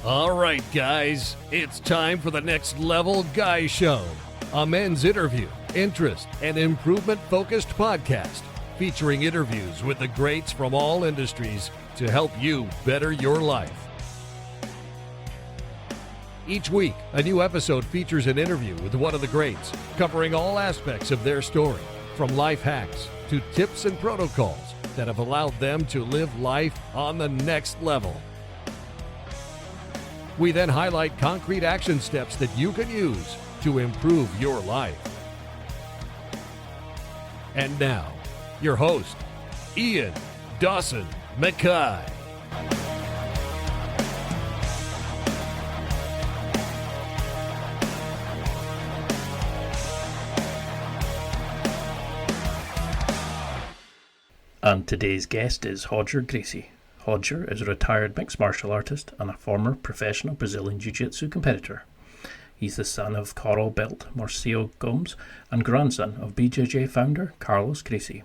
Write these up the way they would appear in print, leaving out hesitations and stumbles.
All right, guys, it's time for the Next Level Guy Show, a men's interview, interest, and improvement-focused podcast featuring interviews with the greats from all industries to help you better your life. Each week, a new episode features an interview with one of the greats, covering all aspects of their story, from life hacks to tips and protocols that have allowed them to live life on the next level. We then highlight concrete action steps that you can use to improve your life. And now, your host, Ian Dawson Mackay. And today's guest is Roger Gracie. Roger is a retired mixed martial artist and a former professional Brazilian Jiu-Jitsu competitor. He's the son of coral belt Mauricio Gomes and grandson of BJJ founder Carlos Gracie.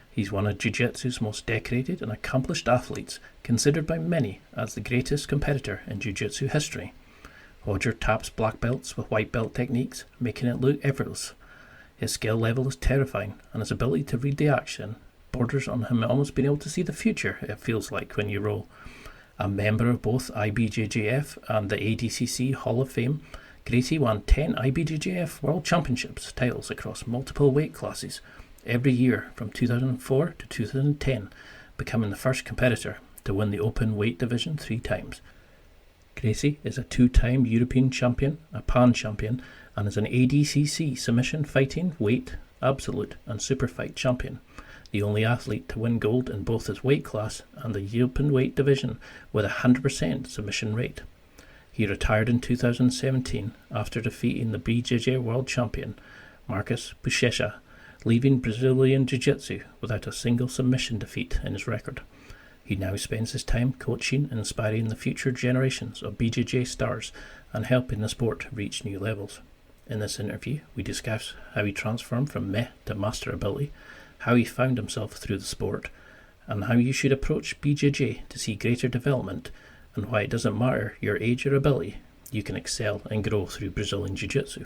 He's one of Jiu-Jitsu's most decorated and accomplished athletes, considered by many as the greatest competitor in Jiu-Jitsu history. Roger taps black belts with white belt techniques, making it look effortless. His skill level is terrifying, and his ability to read the action borders on him almost being able to see the future, it feels like, when you roll. A member of both IBJJF and the ADCC Hall of Fame, Gracie won 10 IBJJF World Championships titles across multiple weight classes every year from 2004 to 2010, becoming the first competitor to win the open weight division 3 times. Gracie is a 2-time European champion, a Pan champion, and is an ADCC submission fighting weight, absolute and super fight champion. The only athlete to win gold in both his weight class and the open weight division with a 100% submission rate. He retired in 2017 after defeating the BJJ World Champion, Marcus Buchecha, leaving Brazilian Jiu-Jitsu without a single submission defeat in his record. He now spends his time coaching and inspiring the future generations of BJJ stars and helping the sport reach new levels. In this interview, we discuss how he transformed from meh to master ability, how he found himself through the sport, and how you should approach BJJ to see greater development, and why it doesn't matter your age or ability, you can excel and grow through Brazilian Jiu-Jitsu.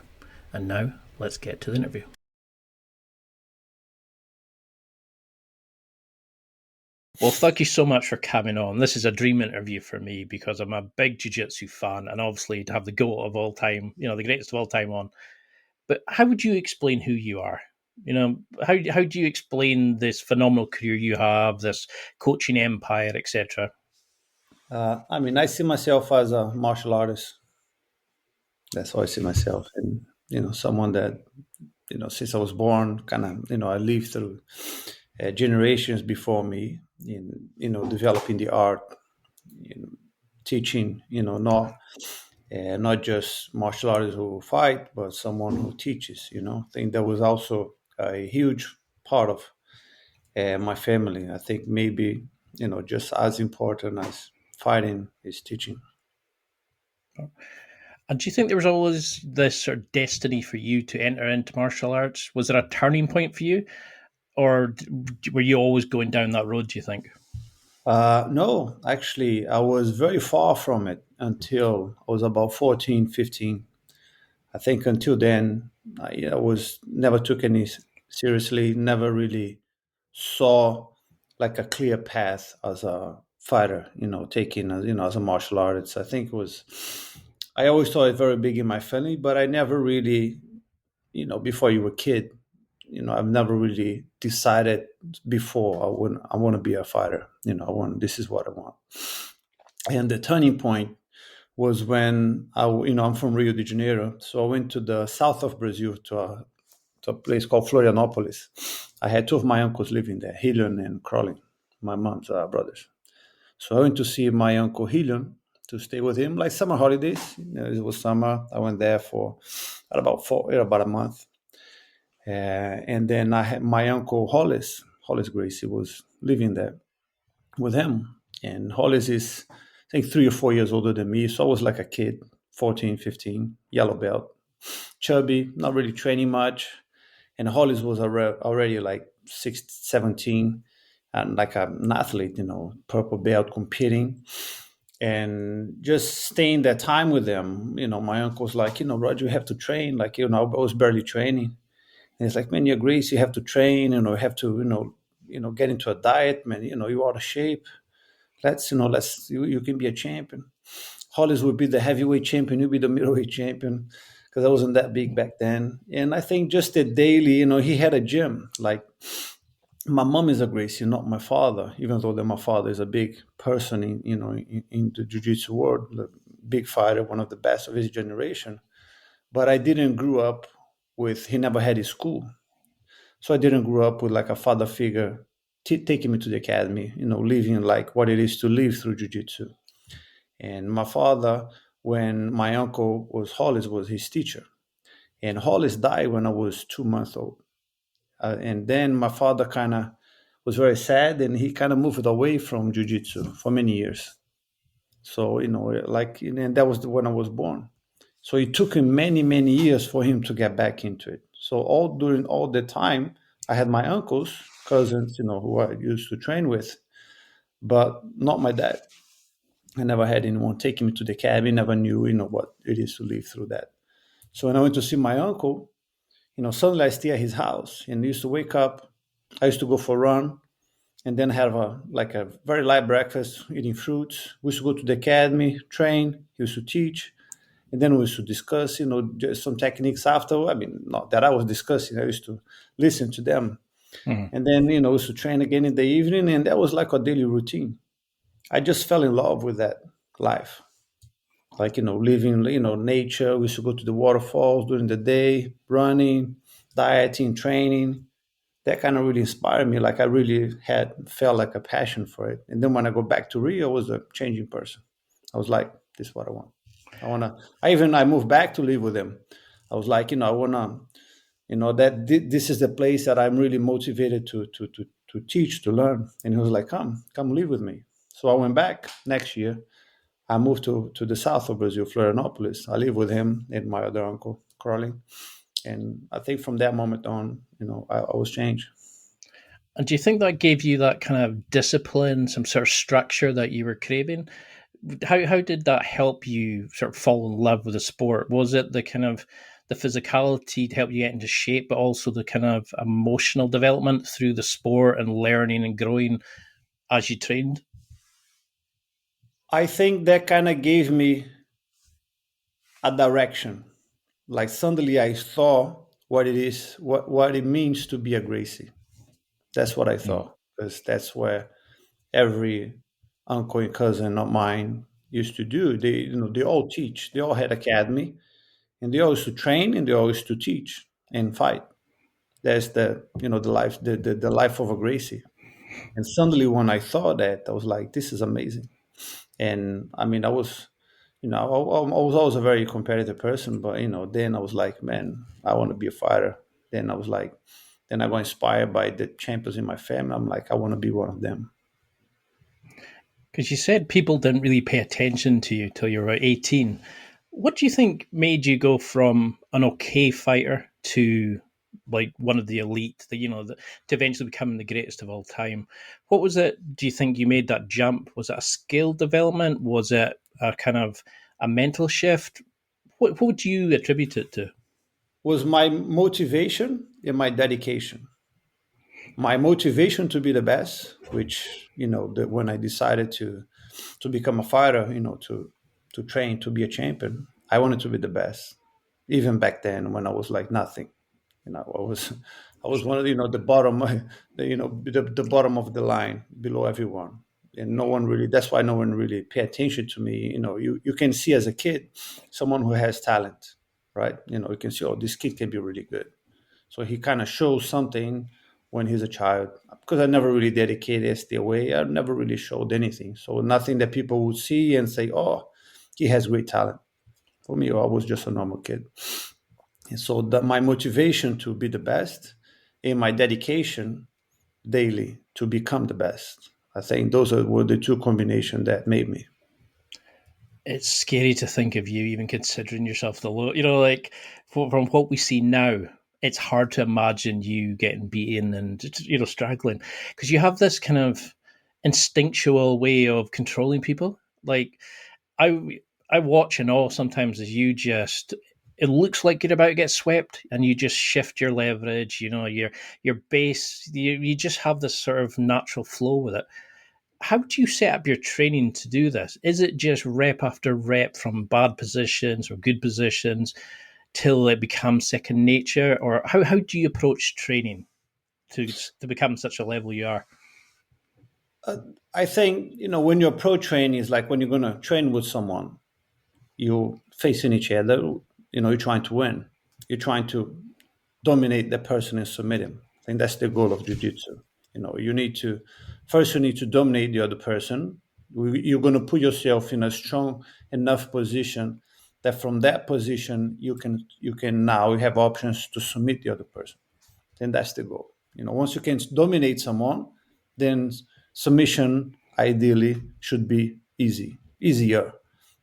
And now, let's get to the interview. Well, thank you so much for coming on. This is a dream interview for me because I'm a big Jiu-Jitsu fan, and obviously to have the GOAT of all time, the greatest of all time on. But how would you explain who you are? How do you explain this phenomenal career you have, this coaching empire, etc.? I see myself as a martial artist. That's how I see myself. And, someone that, since I was born, I lived through generations before me in, developing the art, teaching, not just martial artists who fight, but someone who teaches, I think that was also a huge part of my family. I think maybe, just as important as fighting is teaching. And do you think there was always this sort of destiny for you to enter into martial arts? Was there a turning point for you? Or were you always going down that road, do you think? No, actually, I was very far from it until I was about 14, 15. I think until then, I was never took any seriously, never really saw like a clear path as a fighter, taking, as a martial artist. I think I always saw it very big in my family, but I never really, before you were a kid, I've never really decided before I want to be a fighter. This is what I want. And the turning point was when I'm from Rio de Janeiro, so I went to the south of Brazil to a place called Florianópolis. I had 2 of my uncles living there, Helion and Crowley, my mom's brothers. So I went to see my uncle Helion to stay with him, like summer holidays. It was summer. I went there for about a month. And then I had my uncle Hollis Gracie was living there with him. And Hollis is, I think, 3 or 4 years older than me. So I was like a kid, 14, 15, yellow belt, chubby, not really training much. And Hollis was already like 17 and like an athlete, purple belt competing. And just staying that time with them, my uncle's like, Roger, you have to train. Like, I was barely training. And it's like, man, you're Grace, you have to train, you have to, get into a diet, man, you're out of shape. You can be a champion. Hollis would be the heavyweight champion, you'd be the middleweight champion, because I wasn't that big back then. And I think just the daily, he had a gym. Like, my mom is a Gracie, not my father, even though that my father is a big person in the jiu-jitsu world, a big fighter, one of the best of his generation. But I didn't grow up with, he never had his school. So I didn't grow up with like a father figure taking me to the academy, living like what it is to live through jiu-jitsu. And my father, when my uncle Hollis was his teacher. And Hollis died when I was 2 months old. And then my father kind of was very sad, and he kind of moved away from jiu-jitsu for many years. So, and that was when I was born. So it took him many, many years for him to get back into it. So during all the time, I had my uncles, cousins, who I used to train with, but not my dad. I never had anyone taking me to the cabin, never knew, what it is to live through that. So when I went to see my uncle, suddenly I stay at his house, and I used to wake up. I used to go for a run, and then have a very light breakfast, eating fruits. We used to go to the academy, train. He used to teach, and then we used to discuss, just some techniques after. I mean, not that I was discussing. I used to listen to them, and then we used to train again in the evening, and that was like a daily routine. I just fell in love with that life. Like, living, nature. We used to go to the waterfalls during the day, running, dieting, training. That kind of really inspired me. Like, I really felt like a passion for it. And then when I go back to Rio, I was a changing person. I was like, this is what I want. I moved back to live with him. I was like, I want to, this is the place that I'm really motivated to teach, to learn. And he was like, come live with me. So I went back next year. I moved to the south of Brazil, Florianopolis. I live with him and my other uncle, Carling. And I think from that moment on, I was changed. And do you think that gave you that kind of discipline, some sort of structure that you were craving? How did that help you sort of fall in love with the sport? Was it the kind of the physicality to help you get into shape, but also the kind of emotional development through the sport and learning and growing as you trained? I think that kind of gave me a direction. Like, suddenly I saw what it is, what it means to be a Gracie. That's what I thought, because that's where every uncle and cousin of mine used to do. They all teach. They all had academy, and they all used to train, and they all used to teach and fight. That's the life, the life of a Gracie. And suddenly, when I thought that, I was like, this is amazing. And I mean, I was, I was always a very competitive person, but then I was like, man, I want to be a fighter. Then I was like, then I got inspired by the champions in my family. I'm like, I want to be one of them. Because you said people didn't really pay attention to you till you were about 18. What do you think made you go from an okay fighter to like one of the elite, to eventually becoming the greatest of all time? What was it? Do you think you made that jump? Was it a skill development? Was it a kind of a mental shift? What would you attribute it to? Was my motivation and my dedication. My motivation to be the best, which when I decided to become a fighter, to train to be a champion, I wanted to be the best. Even back then, when I was like nothing, I was one of the bottom, the bottom of the line, below everyone, and no one really. That's why no one really pay attention to me. You can see as a kid someone who has talent, right? You can see, oh, this kid can be really good. So he kind of shows something when he's a child. Because I never really dedicated, stay away. I never really showed anything. So nothing that people would see and say, oh, he has great talent. For me, I was just a normal kid. And so my motivation to be the best and my dedication daily to become the best. I think those were the two combinations that made me. It's scary to think of you even considering yourself the low. Like from what we see now, it's hard to imagine you getting beaten and struggling, because you have this kind of instinctual way of controlling people. Like I watch and all sometimes as you just it looks like you're about to get swept and you just shift your leverage, your base, you just have this sort of natural flow with it. How do you set up your training to do this? Is it just rep after rep from bad positions or good positions till it becomes second nature, or how do you approach training to become such a level you are? I think, when you approach training, is like when you're going to train with someone, you're facing each other, you're trying to win. You're trying to dominate the person and submit him. I think that's the goal of jiu-jitsu. You need to, first you need to dominate the other person. You're going to put yourself in a strong enough position that from that position you can now have options to submit the other person. Then that's the goal. Once you can dominate someone, then submission ideally should be easier.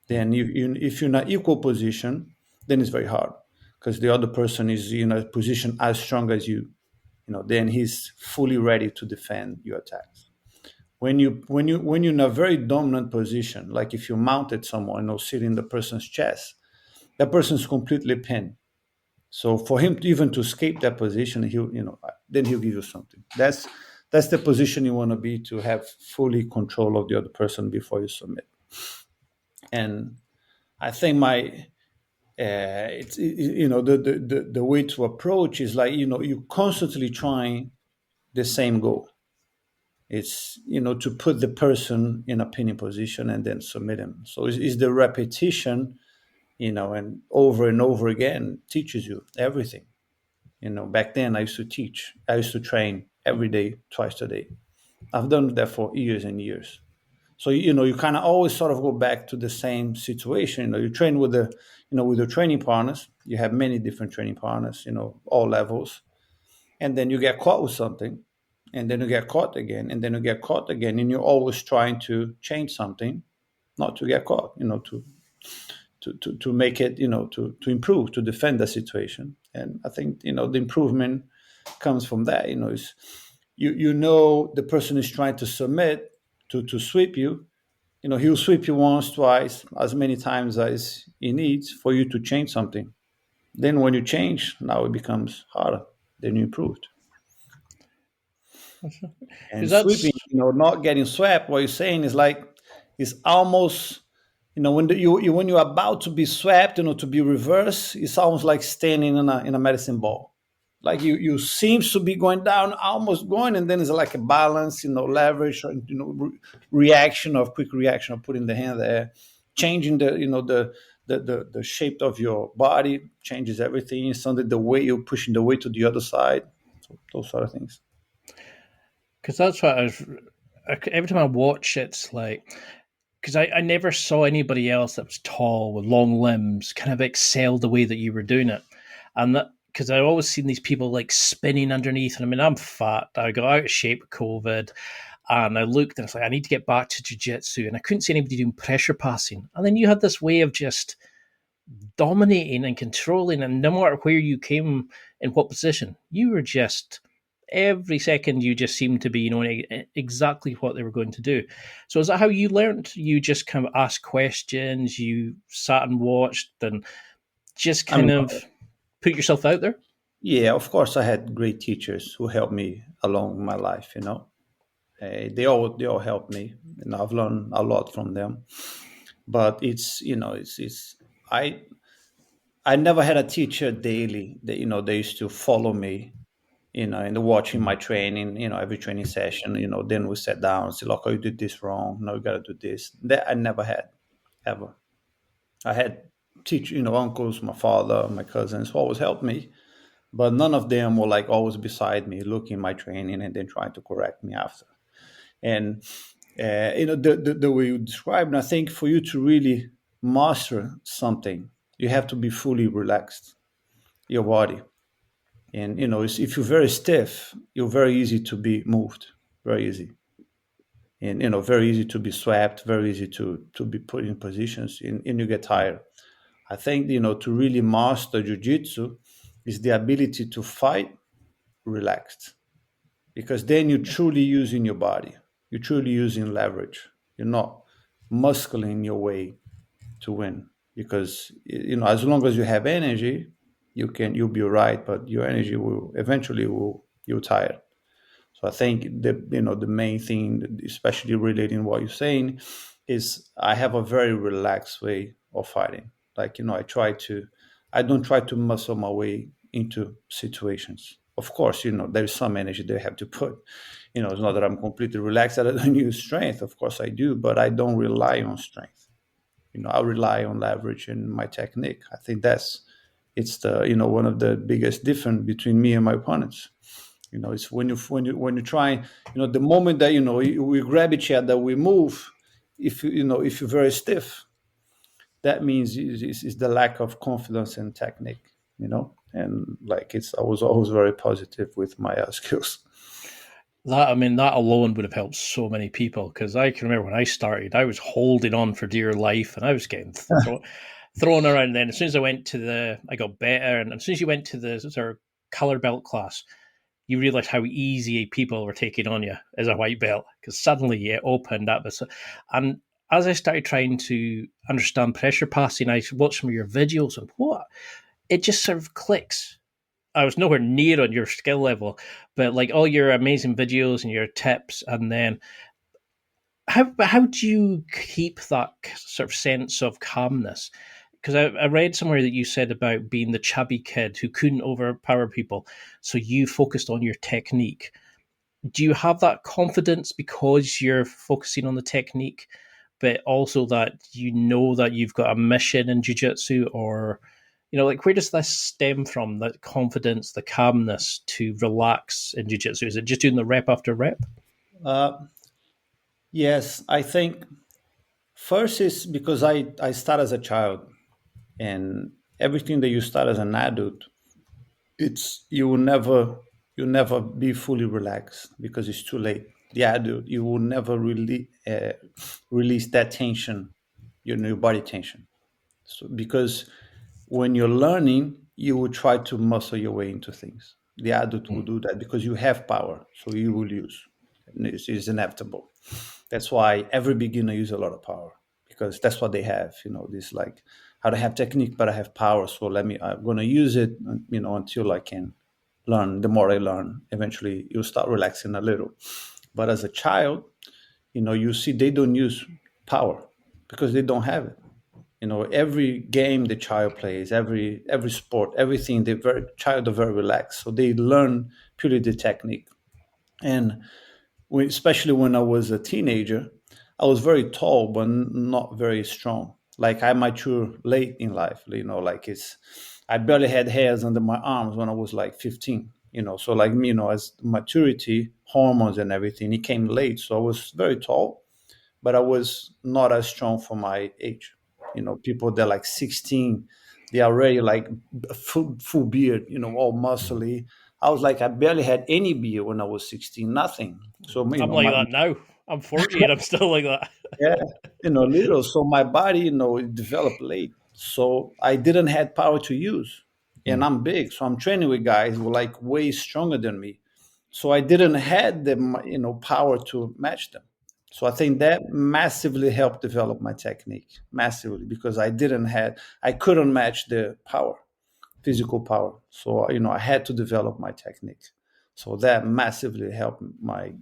Then if you're in an equal position, then it's very hard because the other person is in a position as strong as you. Then he's fully ready to defend your attacks. When you're in a very dominant position, like if you mounted someone or sit in the person's chest, that person's completely pinned. So for him even to escape that position, then he'll give you something. That's the position you want to be, to have fully control of the other person before you submit. And I think the way to approach is like, you constantly trying the same goal. It's, to put the person in a pinning position and then submit him. So it's the repetition, and over again teaches you everything. Back then I used to teach. I used to train every day, twice a day. I've done that for years and years. So you kind of always sort of go back to the same situation. You train with with your training partners. You have many different training partners, all levels, and then you get caught with something, and then you get caught again, and then you get caught again, and you're always trying to change something, not to get caught. To make it, to improve, to defend the situation. And I think, the improvement comes from that. Is the person is trying to submit, to sweep you. He'll sweep you once, twice, as many times as he needs for you to change something. Then when you change, now it becomes harder. Then you improved. And Because that's sweeping, not getting swept, what you're saying is like, it's almost, when you're about to be swept, to be reversed, it's almost like standing in a medicine ball. Like you seems to be going down, almost going, and then it's like a balance, leverage, reaction of quick reaction of putting the hand there, changing the shape of your body changes everything. Suddenly the way you're pushing the weight to the other side, so those sort of things. because that's what every time I watch it's like, because I never saw anybody else that was tall with long limbs kind of excel the way that you were doing it. And that, because I've always seen these people like spinning underneath. And I mean, I'm fat. I got out of shape with COVID. And I looked and it's like, I need to get back to jiu-jitsu. And I couldn't see anybody doing pressure passing. And then you had this way of just dominating and controlling. And no matter where you came, in what position, you were just every second you just seemed to be knowing exactly what they were going to do. So is that how you learned? You just kind of asked questions, you sat and watched and just kind of put yourself out there? Yeah, of course I had great teachers who helped me along my life. They all helped me, and I've learned a lot from them. But I never had a teacher daily that they used to follow me, and watching my training, every training session. Then we sat down and said, "Look, oh, you did this wrong. No, you got to do this." That I never had, ever. I had uncles, my father, my cousins, who always helped me, but none of them were like always beside me, looking my training and then trying to correct me after. And the way you described, and I think for you to really master something, you have to be fully relaxed, your body. And if you're very stiff, you're very easy to be moved, very easy. And very easy to be swept, very easy to be put in positions, and you get tired. I think to really master jiu-jitsu is the ability to fight relaxed, because then you're truly using your body, you're truly using leverage. You're not muscling your way to win, because as long as you have energy, you'll be right, but your energy will eventually you'll tire. So I think the main thing, especially relating what you're saying, is I have a very relaxed way of fighting. Like I don't try to muscle my way into situations. Of course, there's some energy they have to put. It's not that I'm completely relaxed, that I don't use strength. Of course I do, but I don't rely on strength. I rely on leverage and my technique. I think it's the one of the biggest difference between me and my opponents. It's when you try, the moment that we grab each other, we move. If you're very stiff, that means it's the lack of confidence and technique. And like I was always very positive with my skills. That alone would have helped so many people, because I can remember when I started, I was holding on for dear life and I was getting thrown around. And then as soon as I got better, and as soon as you went to the sort of color belt class, you realize how easy people were taking on you as a white belt, because suddenly it opened up. And as I started trying to understand pressure passing, I watched some of your videos, and it just sort of clicks. I was nowhere near on your skill level, but like all your amazing videos and your tips, and then how do you keep that sort of sense of calmness? Because I read somewhere that you said about being the chubby kid who couldn't overpower people, so you focused on your technique. Do you have that confidence because you're focusing on the technique, but also that that you've got a mission in jiu-jitsu? Or where does this stem from, that confidence, the calmness to relax in jiu-jitsu? Is it just doing the rep after rep? Yes, I think first is because I start as a child, and everything that you start as an adult, you'll never be fully relaxed because it's too late. The adult, you will never really release that tension, your body tension. So because when you're learning, you will try to muscle your way into things. The adult will do that because you have power, so you will use. It's inevitable. That's why every beginner uses a lot of power, because that's what they have. This like, I don't have technique, but I have power. So I'm going to use it, until I can learn. The more I learn, eventually you'll start relaxing a little. But as a child, you see they don't use power because they don't have it. Every game the child plays, every sport, everything, child are very relaxed. So they learn purely the technique. And especially when I was a teenager, I was very tall, but not very strong. Like I matured late in life, I barely had hairs under my arms when I was like 15, so like me, as maturity, hormones and everything, it came late. So I was very tall, but I was not as strong for my age. People they're like 16, they are already like full beard, all muscly. I was like, I barely had any beard when I was 16, nothing. So, I'm like that now. I'm 40 and I'm still like that. yeah, little. So my body, it developed late. So I didn't have power to use. And I'm big. So I'm training with guys who are like way stronger than me. So I didn't have the, power to match them. So I think that massively helped develop my technique, massively, because I couldn't match the power, physical power. So, I had to develop my technique. So that massively helped my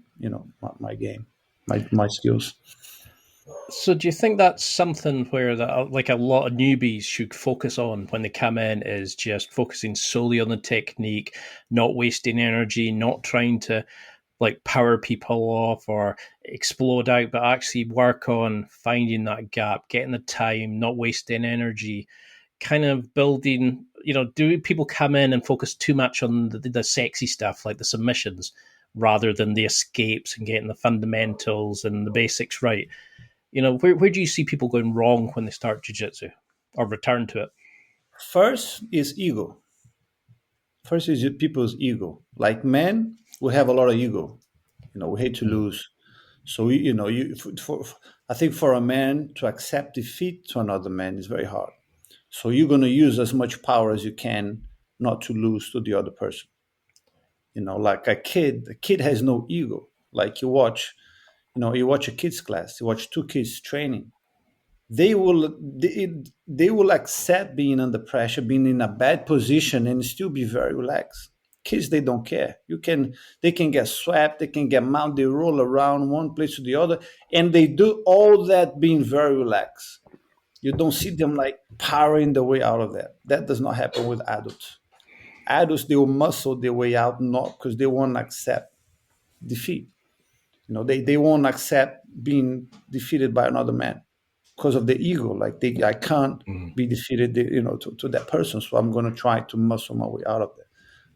game, my skills. So do you think that's something where like a lot of newbies should focus on when they come in, is just focusing solely on the technique, not wasting energy, not trying to like power people off or explode out, but actually work on finding that gap, getting the time, not wasting energy, kind of building, do people come in and focus too much on the sexy stuff like the submissions rather than the escapes and getting the fundamentals and the basics right? Where do you see people going wrong when they start jiu-jitsu or return to it? First is ego. First is people's ego. Like men, we have a lot of ego. We hate to lose. So I think for a man to accept defeat to another man is very hard. So you're going to use as much power as you can not to lose to the other person. Like a kid has no ego. Like you watch, You watch a kids class, you watch two kids training. They will accept being under pressure, being in a bad position, and still be very relaxed. Kids, they don't care. They can get swept, they can get mounted, they roll around one place to the other, and they do all that being very relaxed. You don't see them like powering the way out of that. That does not happen with adults. Adults, they will muscle their way out, not because they won't accept defeat. They won't accept being defeated by another man because of the ego. Like I can't be defeated, to that person. So I'm going to try to muscle my way out of that.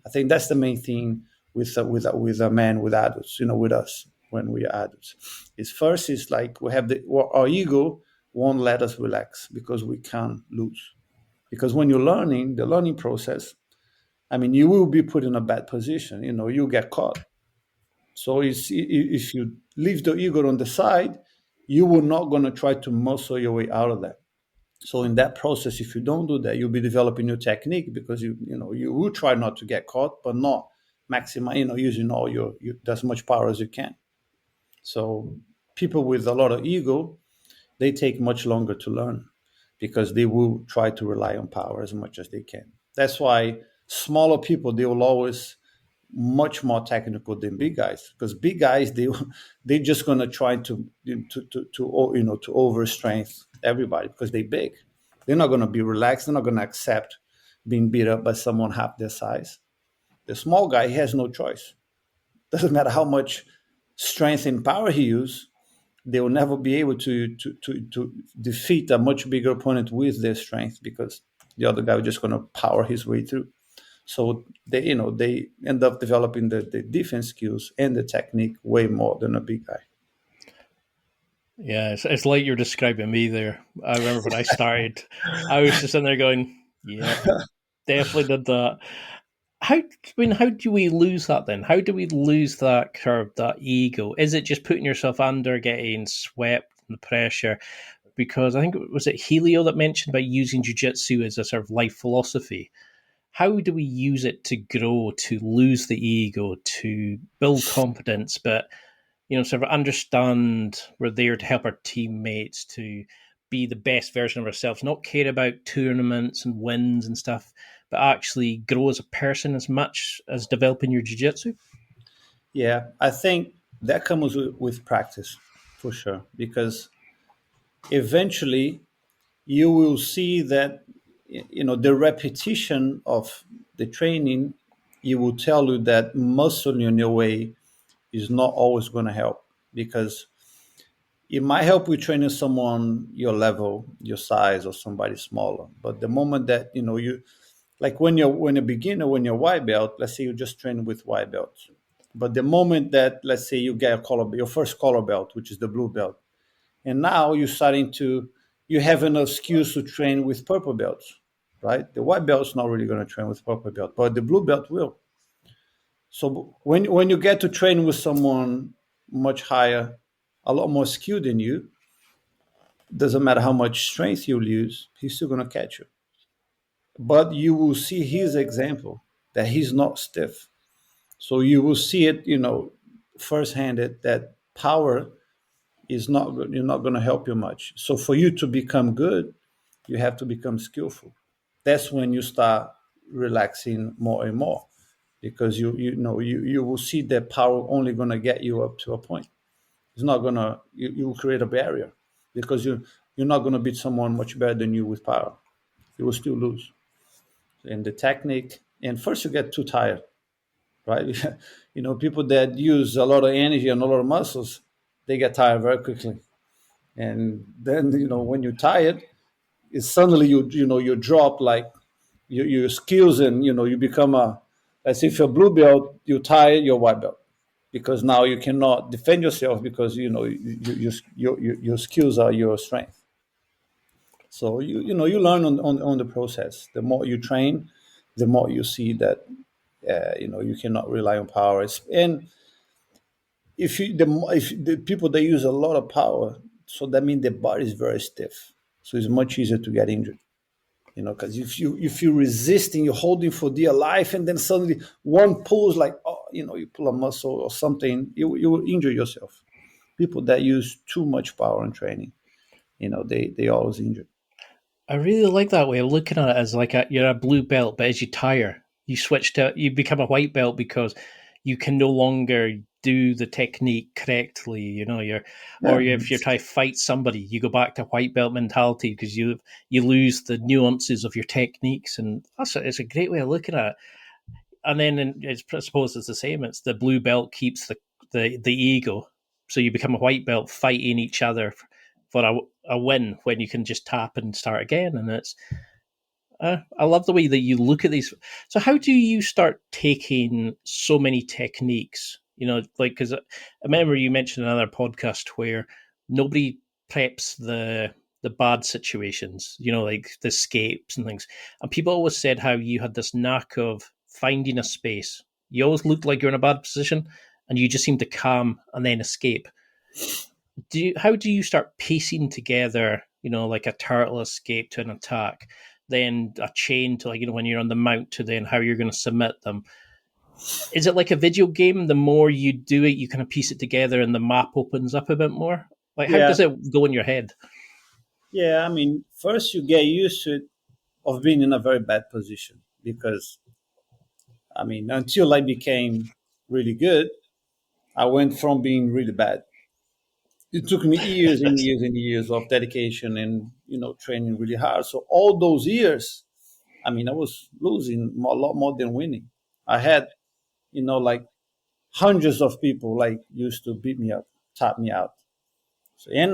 I think that's the main thing with a man, with adults, with us when we are adults. Is like we have our ego won't let us relax because we can't lose. Because when you're learning, the learning process, you will be put in a bad position. You get caught. So if you leave the ego on the side, you will not going to try to muscle your way out of that. So in that process, if you don't do that, you'll be developing your technique because you will try not to get caught, but not maximize, using all your as much power as you can. So people with a lot of ego, they take much longer to learn because they will try to rely on power as much as they can. That's why smaller people, they will always much more technical than big guys, because big guys, they're just going to try to overstrength everybody because they're big. They're not going to be relaxed. They're not going to accept being beat up by someone half their size. The small guy, he has no choice. Doesn't matter how much strength and power he uses, they will never be able to defeat a much bigger opponent with their strength because the other guy is just going to power his way through. So they end up developing the defense skills and the technique way more than a big guy. Yeah, it's like you're describing me there. I remember when I started, I was just in there going, yeah, definitely did that. How do we lose that then? How do we lose that curve, that ego? Is it just putting yourself under, getting swept in the pressure? Because I think, was it Helio that mentioned about using jiu-jitsu as a sort of life philosophy? How do we use it to grow, to lose the ego, to build confidence, but sort of understand we're there to help our teammates, to be the best version of ourselves, not care about tournaments and wins and stuff, but actually grow as a person as much as developing your jiu-jitsu? Yeah, I think that comes with practice, for sure, because eventually you will see that the repetition of the training, it will tell you that muscling in your way is not always going to help, because it might help with training someone your level, your size, or somebody smaller. But the moment that you, like when you're a beginner, when you're white belt, let's say you're just training with white belts. But the moment that, let's say, you get your first color belt, which is the blue belt, and now you have enough skills to train with purple belts, right? The white belt's not really going to train with purple belt, but the blue belt will. So when you get to train with someone much higher, a lot more skilled than you, doesn't matter how much strength you'll use, he's still going to catch you. But you will see his example that he's not stiff. So you will see it, firsthand that power is not going to help you much. So for you to become good, you have to become skillful. That's when you start relaxing more and more, because you will see that power only going to get you up to a point. It's not going to, you will create a barrier, because you're not going to beat someone much better than you with power. You will still lose. And the technique, and first you get too tired, right? People that use a lot of energy and a lot of muscles, they get tired very quickly. And then, when you're tired, it's suddenly you drop like your skills, and, you become as if you're blue belt, you're tired, you're white belt. Because now you cannot defend yourself, because, your skills are your strength. So, you learn on the process. The more you train, the more you see that, you cannot rely on power. And if the people that use a lot of power, so that means the body is very stiff. So it's much easier to get injured. Because if you're resisting, you're holding for dear life, and then suddenly one pulls, like, you pull a muscle or something, you will injure yourself. people that use too much power in training, they always injure. I really like that way of looking at it as like you're a blue belt, but as you tire, you become a white belt because you can no longer do the technique correctly. Yeah, If you're trying to fight somebody, you go back to white belt mentality because you lose the nuances of your techniques, and it's a great way of looking at it. And then I suppose it's the same. It's the blue belt keeps the ego, so you become a white belt fighting each other for a win when you can just tap and start again. And I love the way that you look at these. So how do you start taking so many techniques? Because I remember you mentioned another podcast where nobody preps the bad situations, like the escapes and things. And people always said how you had this knack of finding a space. You always looked like you're in a bad position, and you just seem to calm and then escape. How do you start piecing together, like a turtle escape to an attack, then a chain to, like, when you're on the mount, to then how you're going to submit them? Is it like a video game? The more you do it, you kind of piece it together and the map opens up a bit more? Like, how yeah, does it go in your head? yeah. I mean, first you get used to it of being in a very bad position because, I mean, until I became really good, I went from being really bad. It took me years and years and years of dedication and training really hard. So all those years, I mean, I was losing a lot more than winning. I had like hundreds of people like used to beat me up, tap me out. So, and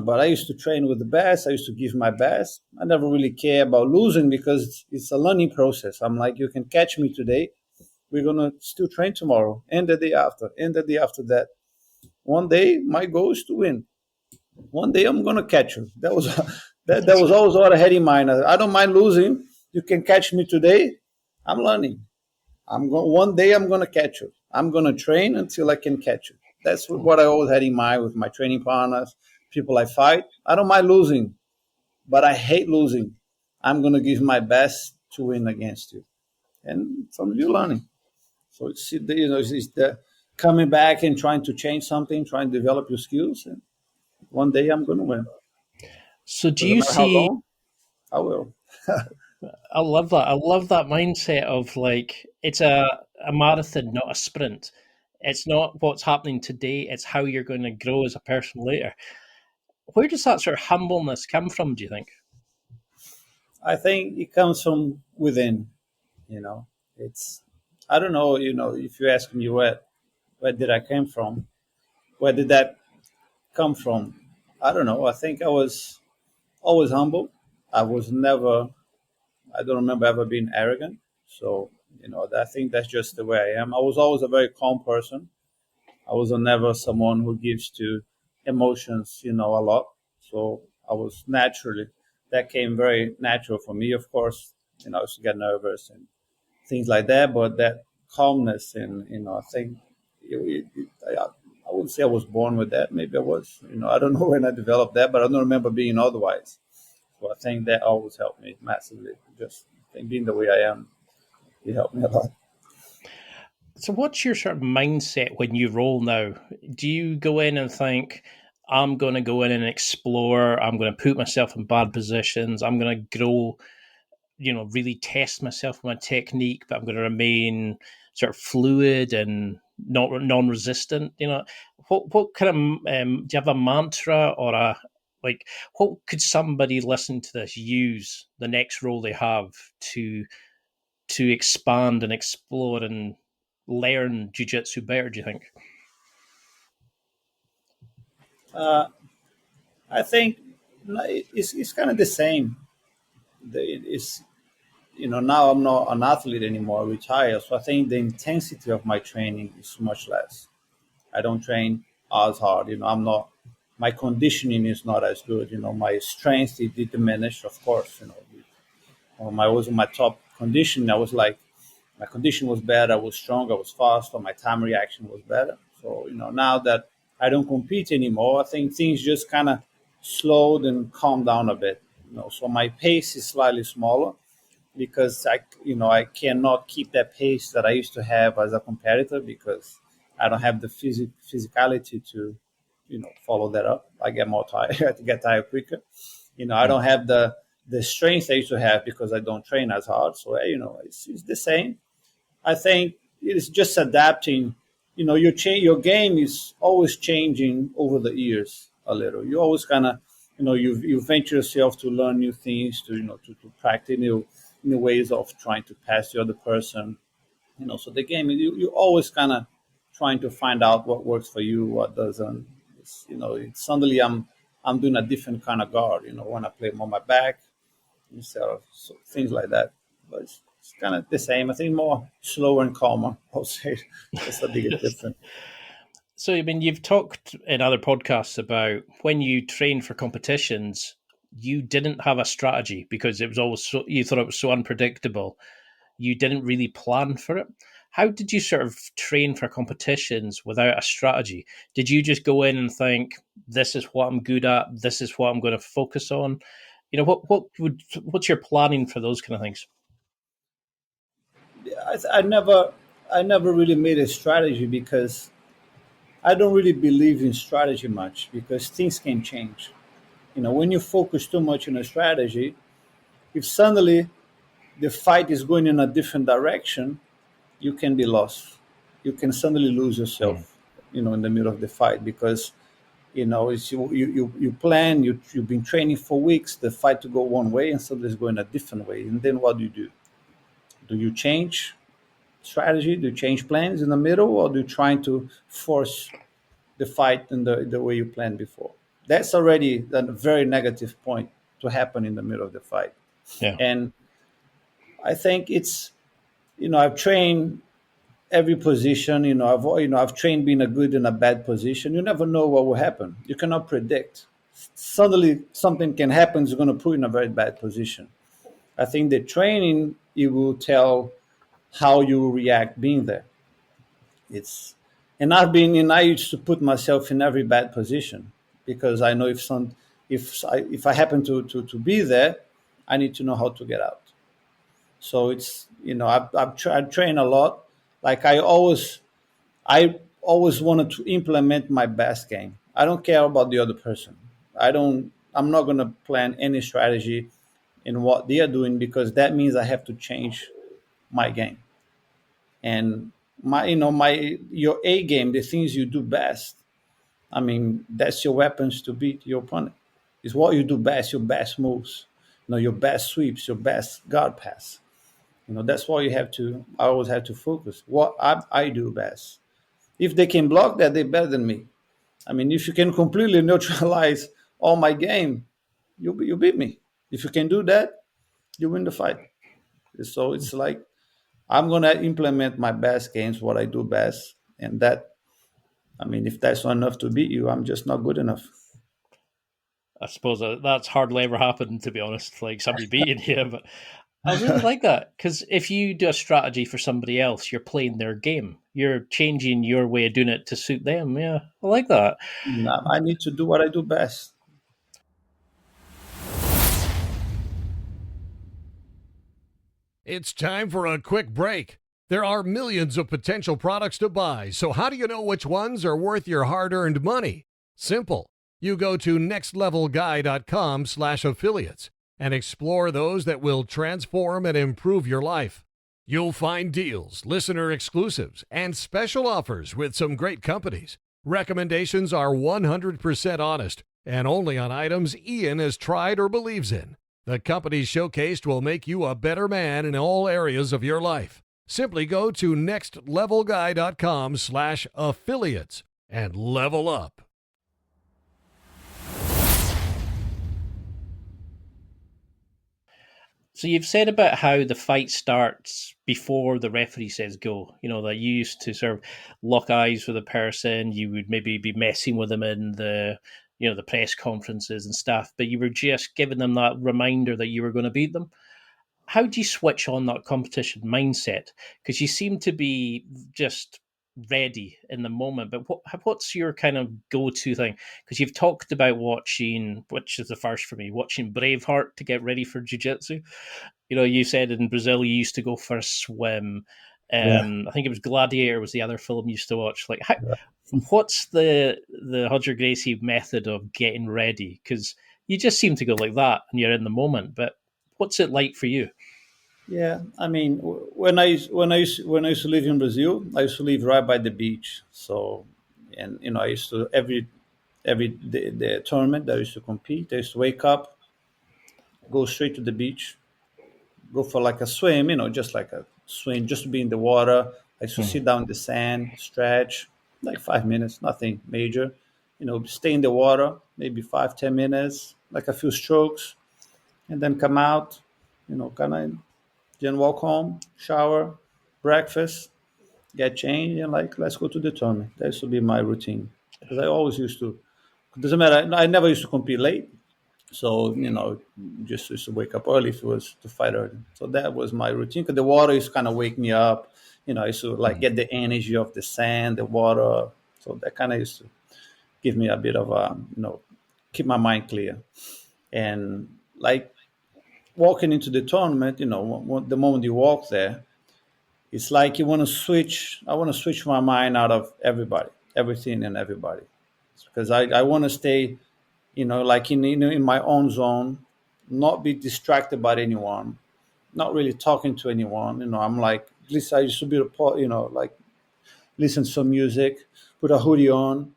but I used to train with the best. I used to give my best. I never really care about losing because it's a learning process. I'm like, you can catch me today. We're gonna still train tomorrow, and the day after, and the day after that. One day, my goal is to win. One day, I'm gonna catch you. That was that was always what I had in mind. I don't mind losing. You can catch me today. I'm learning. One day I'm gonna catch you. I'm gonna train until I can catch you. That's what I always had in mind with my training partners, people I fight. I don't mind losing, but I hate losing. I'm gonna give my best to win against you, and from you learning. So it's the coming back and trying to change something, trying to develop your skills, and one day I'm gonna win. So do Doesn't you matter how see? long, I will. I love that. I love that mindset of, like, it's a marathon, not a sprint. It's not what's happening today, it's how you're going to grow as a person later. Where does that sort of humbleness come from, do you think? I think it comes from within. It's I don't know. If you ask me where did I came from, where did that come from? I don't know. I think I was always humble. I was never. I don't remember ever being arrogant. So I think that's just the way I am. I was always a very calm person. I was never someone who gives to emotions, a lot. So I was naturally that came very natural for me. Of course, I used to get nervous and things like that, but that calmness and I think I wouldn't say I was born with that. Maybe I was. I don't know when I developed that, but I don't remember being otherwise. So I think that always helped me massively. Just being the way I am, it helped me a lot. So what's your sort of mindset when you roll now? Do you go in and think, I'm going to go in and explore, I'm going to put myself in bad positions, I'm going to grow, really test myself with my technique, but I'm going to remain sort of fluid and not non-resistant? What kind of do you have a mantra or like, what could somebody listen to this use the next role they have to expand and explore and learn jiu-jitsu better, do you think? Uh, I think it's kind of the same. It's now I'm not an athlete anymore, retired. So I think the intensity of my training is much less. I don't train as hard. I'm not. My conditioning is not as good. My strength it did diminish, of course. I was in my top condition. I was like, my condition was better. I was stronger. I was faster. My time reaction was better. So now that I don't compete anymore, I think things just kind of slowed and calmed down a bit. So my pace is slightly smaller because I cannot keep that pace that I used to have as a competitor because I don't have the physicality follow that up. I get more tired. I get tired quicker. I don't have the strength I used to have because I don't train as hard. So it's the same. I think it's just adapting. Your game is always changing over the years a little. You always kind of, you venture yourself to learn new things, to practice new ways of trying to pass the other person. So the game, you always kind of trying to find out what works for you, what doesn't. It's suddenly I'm doing a different kind of guard. When I play on my back instead of things like that. But it's kind of the same. I think more slower and calmer. I'll say that's a big difference. So, you've talked in other podcasts about when you train for competitions, you didn't have a strategy because it was always you thought it was so unpredictable. You didn't really plan for it. How did you sort of train for competitions without a strategy? Did you just go in and think, this is what I'm good at, this is what I'm going to focus on? What's your planning for those kind of things? I never really made a strategy because I don't really believe in strategy much because things can change. When you focus too much on a strategy, if suddenly the fight is going in a different direction, you can be lost. You can suddenly lose yourself, in the middle of the fight because, it's you plan, you've been training for weeks, the fight to go one way and suddenly it's going a different way. And then what do? Do you change strategy? Do you change plans in the middle, or do you try to force the fight in the way you planned before? That's already a very negative point to happen in the middle of the fight. Yeah. And I think it's, I've trained every position. I've trained being a good and a bad position. You never know what will happen. You cannot predict. Suddenly something can happen. It's going to put you in a very bad position. I think the training, it will tell how you will react being there. I used to put myself in every bad position because I know if I happen to be there, I need to know how to get out. So it's, I train a lot. Like I always wanted to implement my best game. I don't care about the other person. I'm not going to plan any strategy in what they are doing because that means I have to change my game. And your A game, the things you do best, that's your weapons to beat your opponent. It's what you do best, your best moves, your best sweeps, your best guard pass. That's what I always have to focus. What I do best. If they can block that, they're better than me. If you can completely neutralize all my game, you beat me. If you can do that, you win the fight. So it's like, I'm going to implement my best games, what I do best. And that, if that's not enough to beat you, I'm just not good enough. I suppose that's hardly ever happened, to be honest, like somebody beating you. But I really like that because if you do a strategy for somebody else, you're playing their game. You're changing your way of doing it to suit them. Yeah, I like that. I need to do what I do best. It's time for a quick break. There are millions of potential products to buy, so how do you know which ones are worth your hard-earned money? Simple. You go to nextlevelguy.com/affiliates and explore those that will transform and improve your life. You'll find deals, listener exclusives, and special offers with some great companies. Recommendations are 100% honest and only on items Ian has tried or believes in. The companies showcased will make you a better man in all areas of your life. Simply go to nextlevelguy.com/affiliates and level up. So you've said about how the fight starts before the referee says go. That you used to sort of lock eyes with a person. You would maybe be messing with them in the press conferences and stuff, but you were just giving them that reminder that you were going to beat them. How do you switch on that competition mindset? Because you seem to be just ready in the moment, but what's your kind of go-to thing? Because you've talked about watching, which is the first for me, watching Braveheart to get ready for jiu-jitsu. You said in Brazil you used to go for a swim. I think it was Gladiator was the other film you used to watch. Like, what's the the Roger Gracie method of getting ready? Because you just seem to go like that and you're in the moment. But what's it like for you? Yeah, I mean, when I used to live in Brazil, I used to live right by the beach. So, and I used to every the tournament that I used to compete, I used to wake up, go straight to the beach, go for like a swim, just like a swim, just to be in the water. I used to sit down in the sand, stretch, like 5 minutes, nothing major. Stay in the water, maybe 5, 10 minutes, like a few strokes, and then come out, kind of then walk home, shower, breakfast, get changed, and like let's go to the tournament. That used to be my routine because I always used to. It doesn't matter. I never used to compete late, so just used to wake up early if it was to fight early. So that was my routine. Because the water used to kind of wake me up. I used to like get the energy of the sand, the water. So that kind of used to give me a bit of keep my mind clear. And like walking into the tournament, the moment you walk there, it's like you want to switch. I want to switch my mind out of everybody, everything, and everybody, because I want to stay, like in my own zone, not be distracted by anyone, not really talking to anyone. I'm like, at least I used to be like listen to some music, put a hoodie on,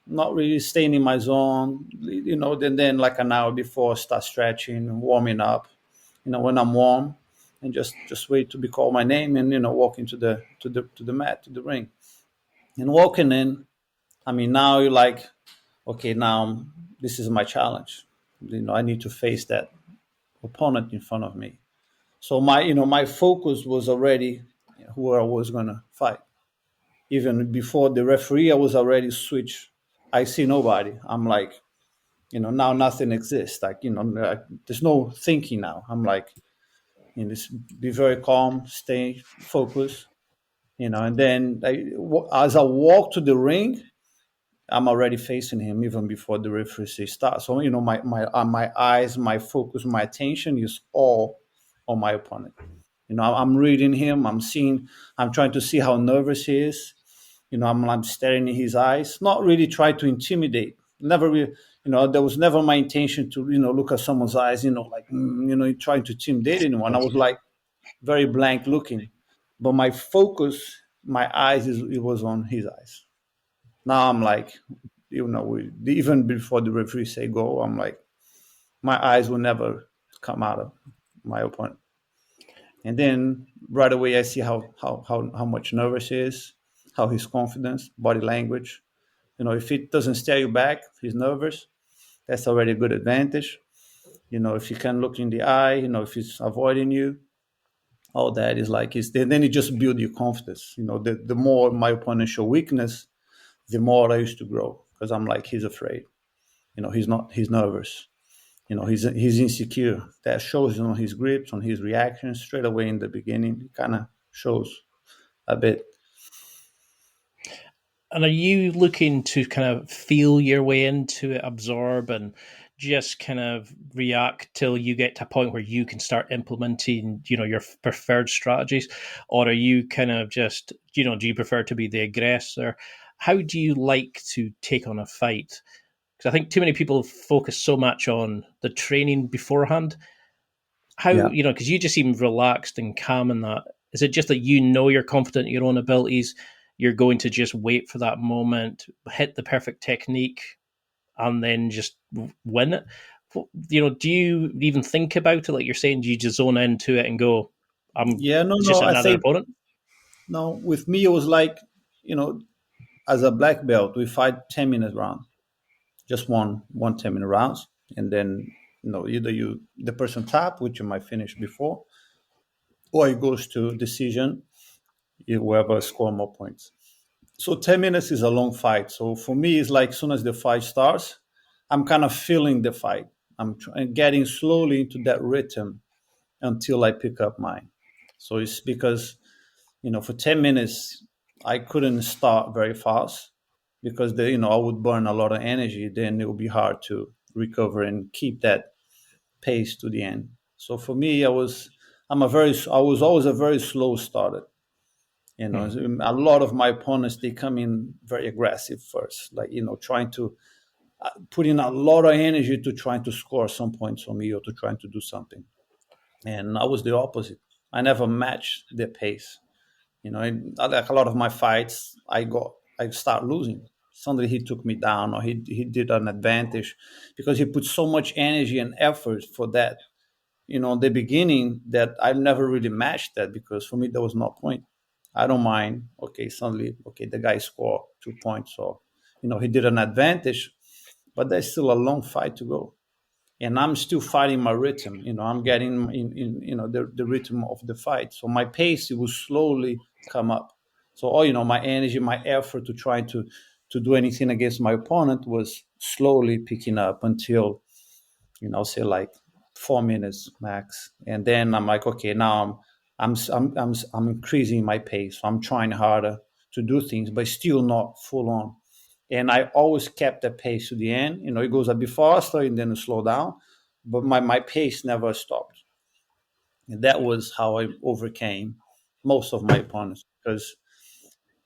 not really staying in my zone. Then like an hour before, start stretching, warming up. When I'm warm, and just wait to be called my name, and walk into the mat, to the ring, and walking in. I mean, now you're like, okay, now this is my challenge. I need to face that opponent in front of me. So my focus was already who I was gonna fight. Even before the referee, I was already switched. I see nobody. I'm like, now nothing exists. Like, there's no thinking now. I'm like, just be very calm, stay focused, and then as I walk to the ring, I'm already facing him even before the referee starts. So my eyes, my focus, my attention is all on my opponent. I'm reading him. I'm trying to see how nervous he is. I'm staring in his eyes, not really trying to intimidate. Never really, there was never my intention to, look at someone's eyes, like, trying to intimidate anyone. I was like very blank looking, but my focus, my eyes, it was on his eyes. Now I'm like, even before the referee say go, I'm like, my eyes will never come out of my opponent. And then right away, I see how much nervous he is, how his confidence, body language. If it doesn't stare you back, if he's nervous, that's already a good advantage. If he can look in the eye, if he's avoiding you, all that is like, then it just builds your confidence. The more my opponent show weakness, the more I used to grow, because I'm like, he's afraid. He's nervous. He's insecure. That shows on his grips, on his reactions straight away in the beginning. It kind of shows a bit. And are you looking to kind of feel your way into it, absorb, and just kind of react till you get to a point where you can start implementing, your preferred strategies? Or are you kind of just, do you prefer to be the aggressor? How do you like to take on a fight? Because I think too many people focus so much on the training beforehand. How, Yeah. because you just seem relaxed and calm in that. Is it just that you're confident in your own abilities? You're going to just wait for that moment, hit the perfect technique, and then just win it? Do you even think about it? Like you're saying, do you just zone into it and go, Yeah, no, it's no. just I another think opponent? no. With me, it was like, as a black belt, we fight 10 minute round, just one 10 minute rounds, and then either the person tap, which you might finish before, or it goes to decision. Whoever score more points. So 10 minutes is a long fight. So for me, it's like as soon as the fight starts, I'm kind of feeling the fight. I'm getting slowly into that rhythm until I pick up mine. So it's because, for 10 minutes, I couldn't start very fast because I would burn a lot of energy. Then it would be hard to recover and keep that pace to the end. So for me, I was always a very slow starter. A lot of my opponents, they come in very aggressive first, like, trying to put in a lot of energy to trying to score some points on me or to trying to do something. And I was the opposite. I never matched their pace. Like a lot of my fights, I start losing. Suddenly he took me down, or he did an advantage, because he put so much energy and effort for that. The beginning, that I never really matched that, because for me there was no point. I don't mind. Okay, suddenly, okay, the guy scored 2 points, or he did an advantage, but there's still a long fight to go, and I'm still fighting my rhythm. I'm getting in the rhythm of the fight. So my pace, it will slowly come up. So my energy, my effort to try to do anything against my opponent was slowly picking up until say like 4 minutes max, and then I'm like, okay, now I'm increasing my pace. So I'm trying harder to do things, but still not full on. And I always kept the pace to the end. It goes a bit faster and then it slow down, but my pace never stopped. And that was how I overcame most of my opponents, because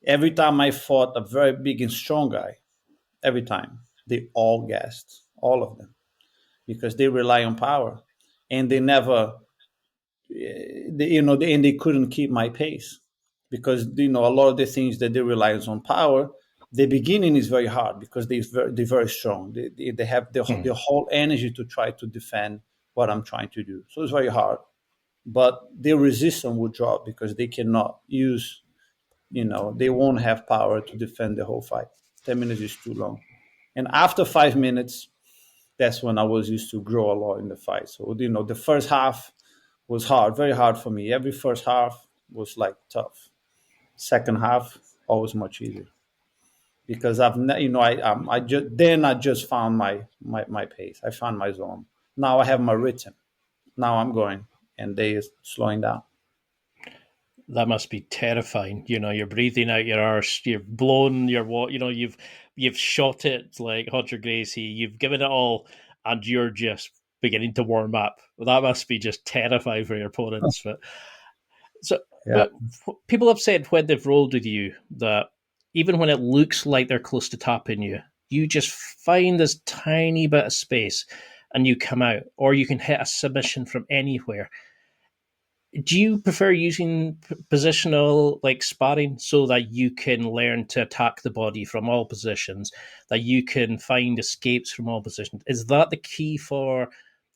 every time I fought a very big and strong guy, every time they all gassed, all of them, because they rely on power, and they never, and they couldn't keep my pace, because a lot of the things that they rely on power. The beginning is very hard, because they're very strong. They have their whole energy to try to defend what I'm trying to do. So it's very hard, but their resistance will drop, because they cannot use, they won't have power to defend the whole fight. 10 minutes is too long. And after 5 minutes, that's when I was used to grow a lot in the fight. So, the first half was hard, very hard for me. Every first half was like tough. Second half, always much easier, because I just found my pace. I found my zone. Now I have my rhythm. Now I'm going, and they is slowing down. That must be terrifying. You're breathing out your arse, you've blown your what, you've shot it like Roger Gracie, you've given it all, and you're just beginning to warm up. That must be just terrifying for your opponents. Yeah. But people have said when they've rolled with you that even when it looks like they're close to tapping you, you just find this tiny bit of space and you come out, or you can hit a submission from anywhere. Do you prefer using positional like sparring, so that you can learn to attack the body from all positions, that you can find escapes from all positions? Is that the key for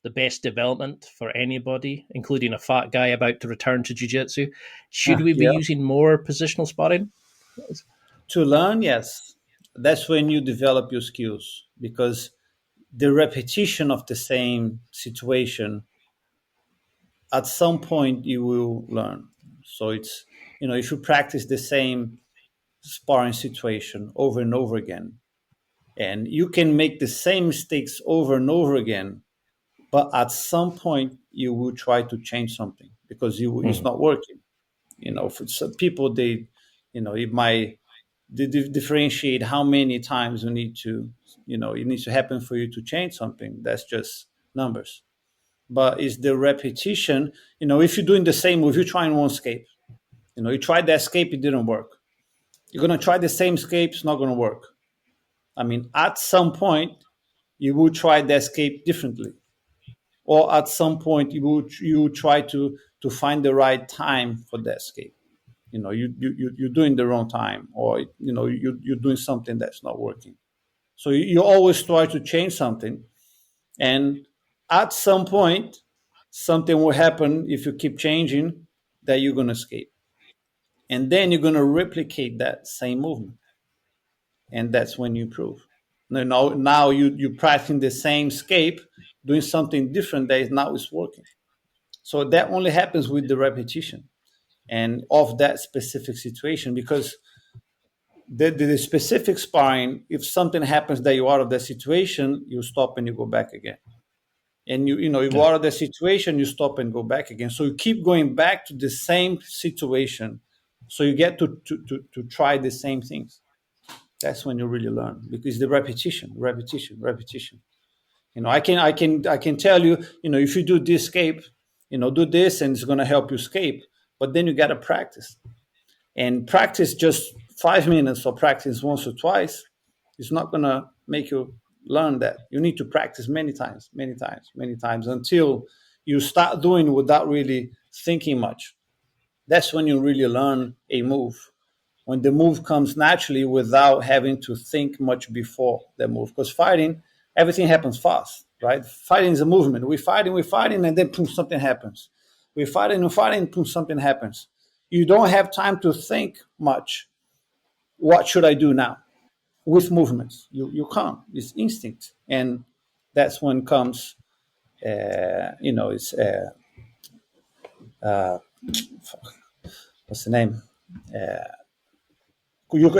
the best development for anybody, including a fat guy about to return to jiu-jitsu? Should we be Yeah. using more positional sparring? To learn, yes. That's when you develop your skills, because the repetition of the same situation, at some point you will learn. So it's, if you practice the same sparring situation over and over again, and you can make the same mistakes over and over again, but at some point you will try to change something, because it's not working. For some people, it might differentiate how many times you need to, it needs to happen for you to change something. That's just numbers. But it's the repetition. If you're doing the same move, you're trying one escape. You tried the escape, it didn't work. You're going to try the same escape, it's not going to work. I mean, at some point, you will try the escape differently. Or at some point, you try to find the right time for the escape. You're doing the wrong time, or, you're doing something that's not working. So you always try to change something. And at some point, something will happen if you keep changing, that you're going to escape. And then you're going to replicate that same movement. And that's when you improve. Now you're practicing the same escape, doing something different that is now is working. So that only happens with the repetition and of that specific situation, because the specific sparring, if something happens that you're out of that situation, you stop and you go back again. And you go out of the situation, you stop and go back again. So you keep going back to the same situation, so you get to try the same things. That's when you really learn, because the repetition. I can tell you, if you do this escape, do this, and it's going to help you escape. But then you got to practice. And practice just 5 minutes or practice once or twice is not going to make you learn that. You need to practice many times, many times, many times until you start doing it without really thinking much. That's when you really learn a move. When the move comes naturally without having to think much before the move. Because fighting, everything happens fast, right? Fighting is a movement. We're fighting, and then boom, something happens. We're fighting, boom, something happens. You don't have time to think much. What should I do now? With movements, you can't. It's instinct, and that's when comes, it's what's the name? You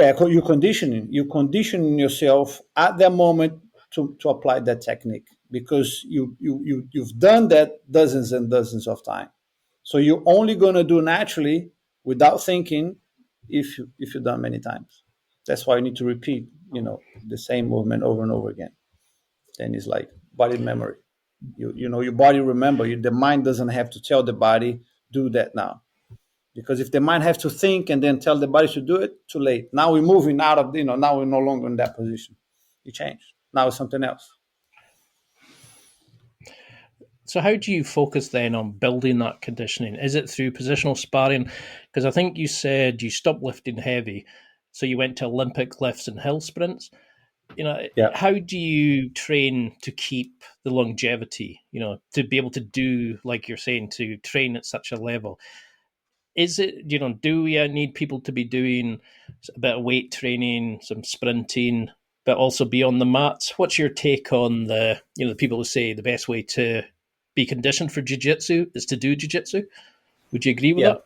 conditioning yourself at that moment to apply that technique, because you've done that dozens and dozens of times. So you're only going to do naturally without thinking if you've done many times. That's why you need to repeat, the same movement over and over again. Then it's like body memory. Your body remember. The mind doesn't have to tell the body, do that now. Because if the mind has to think and then tell the body to do it, too late. Now we're moving out of, now we're no longer in that position. You change. Now it's something else. So how do you focus then on building that conditioning? Is it through positional sparring? Because I think you said you stopped lifting heavy, so you went to Olympic lifts and hill sprints. How do you train to keep the longevity, to be able to do, like you're saying, to train at such a level? Is it, do we need people to be doing a bit of weight training, some sprinting, but also be on the mats? What's your take on the people who say the best way to be conditioned for jiu-jitsu is to do jiu-jitsu? Would you agree with that?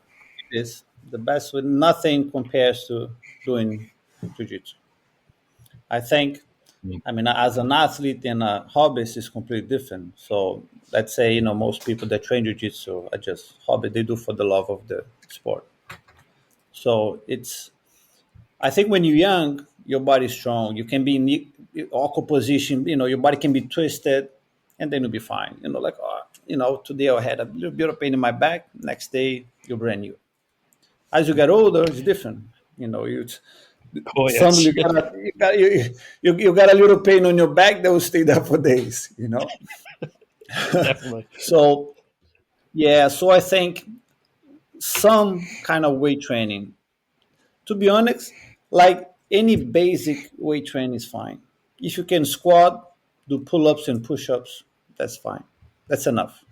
It is the best way. Nothing compares to doing jiu-jitsu. I think, as an athlete and a hobbyist is completely different. So let's say, most people that train jiu-jitsu are just hobby. They do for the love of the sport. So I think when you're young, your body's strong. You can be in awkward position. Your body can be twisted, and then you'll be fine. Today I had a little bit of pain in my back. Next day, you're brand new. As you get older, it's different. Suddenly you got a little pain on your back that will stay there for days. Definitely. So I think some kind of weight training. To be honest, like any basic weight training is fine. If you can squat, do pull-ups and push-ups, that's fine. That's enough.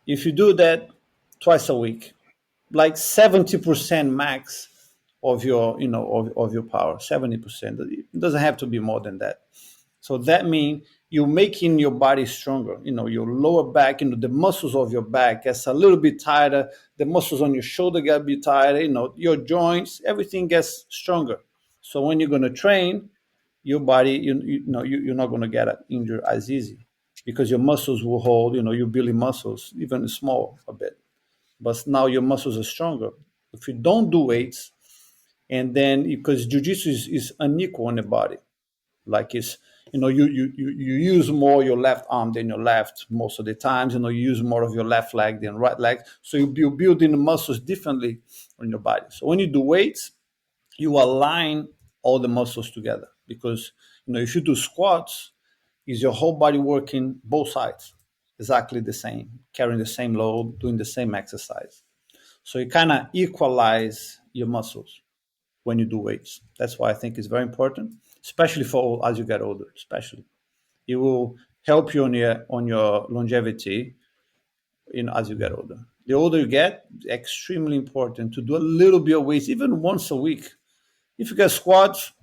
If you do that twice a week, like 70% max of your, of your power, 70%. It doesn't have to be more than that. So that means you're making your body stronger. Your lower back, the muscles of your back gets a little bit tighter. The muscles on your shoulder get a bit tighter. Your joints, everything gets stronger. So when you're going to train, your body, you're not going to get injured as easy, because your muscles will hold. You're building muscles, even small a bit, but now your muscles are stronger. If you don't do weights, and then because jiu-jitsu is unequal on the body, like it's you use more your left arm than your left most of the times. You use more of your left leg than right leg, so you're building the muscles differently on your body. So when you do weights, you align all the muscles together, because if you do squats, is your whole body working both sides exactly the same, carrying the same load, doing the same exercise. So you kind of equalize your muscles when you do weights. That's why I think it's very important, especially for as you get older. Especially, it will help you on your longevity. As you get older, the older you get, it's extremely important to do a little bit of weights, even once a week. If you get squats,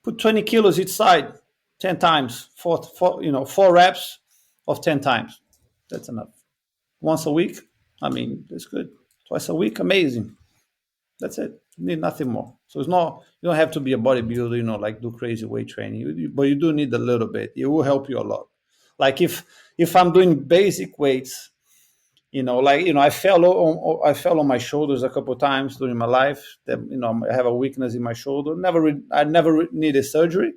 put 20 kilos each side, 10 times, four reps of 10 times. That's enough. Once a week, that's good. Twice a week, amazing. That's it. You need nothing more. So it's not, you don't have to be a bodybuilder, like do crazy weight training, but you do need a little bit. It will help you a lot. Like if I'm doing basic weights, I fell on my shoulders a couple of times during my life. That I have a weakness in my shoulder. I never needed surgery,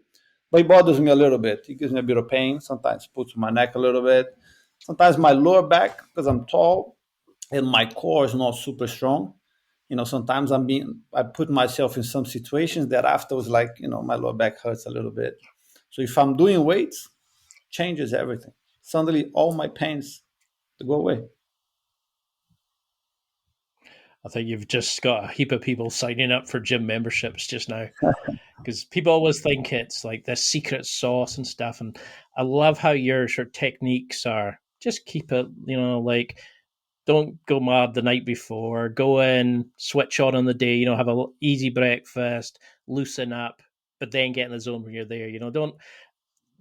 but it bothers me a little bit. It gives me a bit of pain. Sometimes puts my neck a little bit. Sometimes my lower back, because I'm tall and my core is not super strong. sometimes I put myself in some situations that afterwards, like, my lower back hurts a little bit. So if I'm doing weights, changes everything. Suddenly all my pains go away. I think you've just got a heap of people signing up for gym memberships just now, because people always think it's like this secret sauce and stuff. And I love how your sort of techniques are. Just keep it, like, don't go mad the night before. Go in, switch on the day. Have a easy breakfast, loosen up, but then get in the zone when you're there. Don't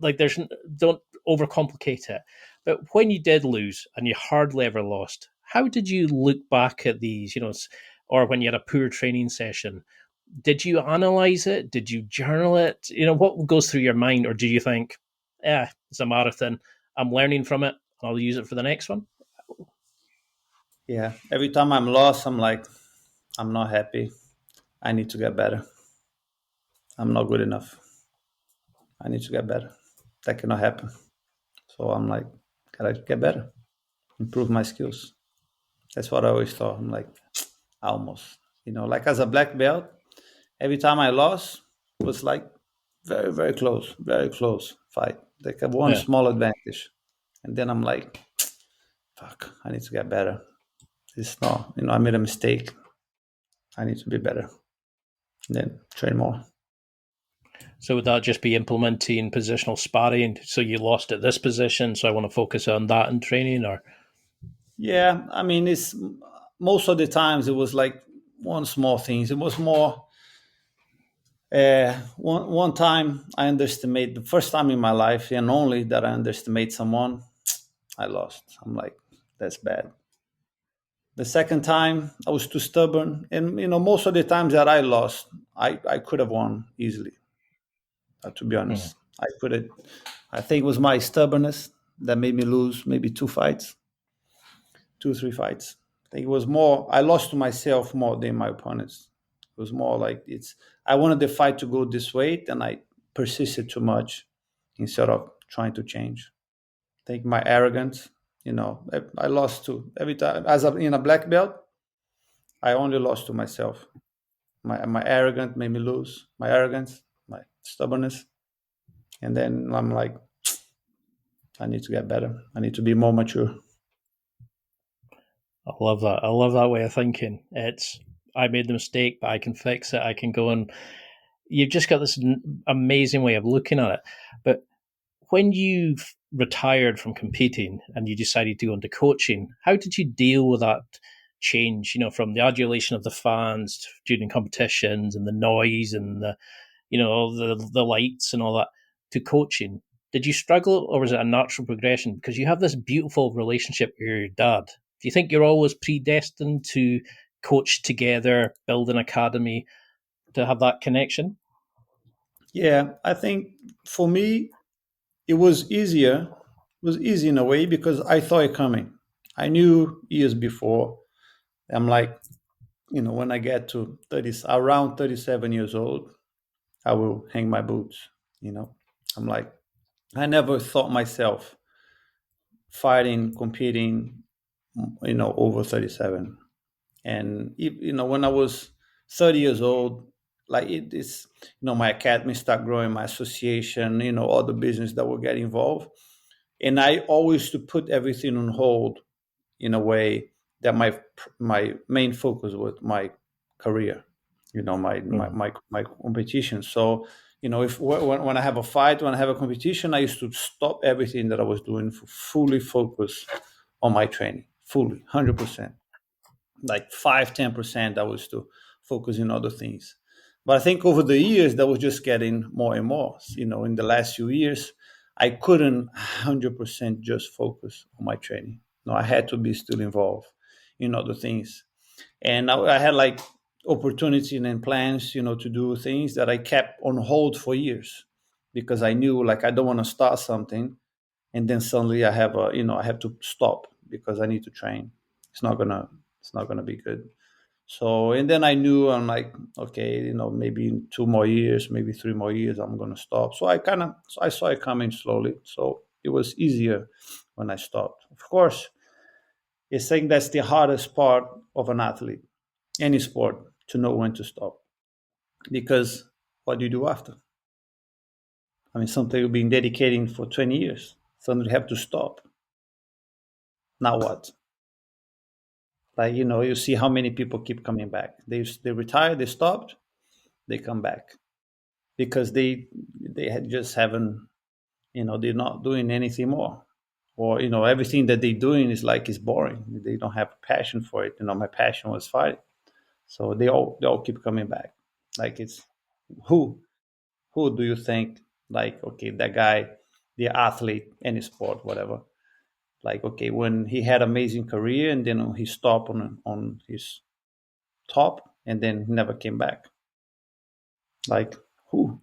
overcomplicate it. But when you did lose and you hardly ever lost, how did you look back at these? Or when you had a poor training session, did you analyze it? Did you journal it? What goes through your mind? Or do you think, it's a marathon, I'm learning from it, and I'll use it for the next one? Yeah. Every time I'm lost, I'm like, I'm not happy. I need to get better. I'm not good enough. I need to get better. That cannot happen. So I'm like, gotta get better, improve my skills. That's what I always thought. I'm like, almost. Like as a black belt, every time I lost was like very, very close fight. Like one small advantage. And then I'm like, fuck, I need to get better. It's not, I made a mistake. I need to be better. And then train more. So would that just be implementing positional sparring? So you lost at this position, so I want to focus on that in training, or? Yeah, I mean, it's most of the times it was like one small thing. It was more. One time I underestimate, the first time in my life and only that I underestimate someone, I lost. I'm like, that's bad. The second time I was too stubborn, and most of the times that I lost, I could have won easily. To be honest, I could have. I think it was my stubbornness that made me lose maybe 2 or 3 fights. I think it was more. I lost to myself more than my opponents. It was more like I wanted the fight to go this way, and I persisted too much instead of trying to change. I think my arrogance, I lost to every time. In a black belt, I only lost to myself. My arrogance made me lose. My arrogance, my stubbornness, and then I'm like, I need to get better. I need to be more mature. I love that. I love that way of thinking. I made the mistake, but I can fix it. I can go and you've just got this amazing way of looking at it. But when you've retired from competing and you decided to go into coaching, how did you deal with that change? From the adulation of the fans during competitions and the noise and the lights and all that to coaching. Did you struggle, or was it a natural progression? Because you have this beautiful relationship with your dad. Do you think you're always predestined to coach together, build an academy, to have that connection? Yeah, I think for me, it was easier. It was easy in a way because I saw it coming. I knew years before. I'm like, when I get to around 37 years old, I will hang my boots. I'm like, I never thought myself fighting, competing, over 37. And when I was 30 years old, like it's my academy start growing, my association, all the business that will get involved, and I always to put everything on hold in a way that my main focus was my career, my competition. So if when I have a fight, when I have a competition, I used to stop everything that I was doing for fully focus on my training, fully 100%. Like 5-10% I was to focus in other things. But I think over the years that was just getting more and more. In the last few years, I couldn't 100% just focus on my training. No, I had to be still involved in other things. And I had like opportunity and plans, to do things that I kept on hold for years because I knew like I don't want to start something and then suddenly I have I have to stop because I need to train. It's not gonna be good. So and then I knew I'm like, okay, maybe in 2 more years, maybe 3 more years, I'm gonna stop. So I saw it coming slowly. So it was easier when I stopped. Of course, I think that's the hardest part of an athlete any sport, to know when to stop. Because what do you do after? I mean, something you've been dedicating for 20 years. Suddenly you have to stop. Now what? Like, you see how many people keep coming back. They retire, they stopped, they come back because they had just haven't, they're not doing anything more, or everything that they're doing is boring. They don't have passion for it. My passion was fighting, so they all keep coming back. Like, it's who who do you think, like, okay, that guy, the athlete, any sport, whatever, like, okay, when he had amazing career and then he stopped on his top and then he never came back. Like, who?